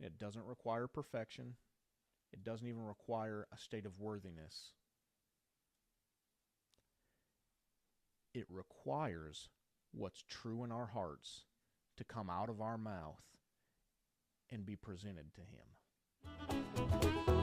Speaker 1: It doesn't require perfection. It doesn't even require a state of worthiness. It requires what's true in our hearts to come out of our mouth and be presented to him.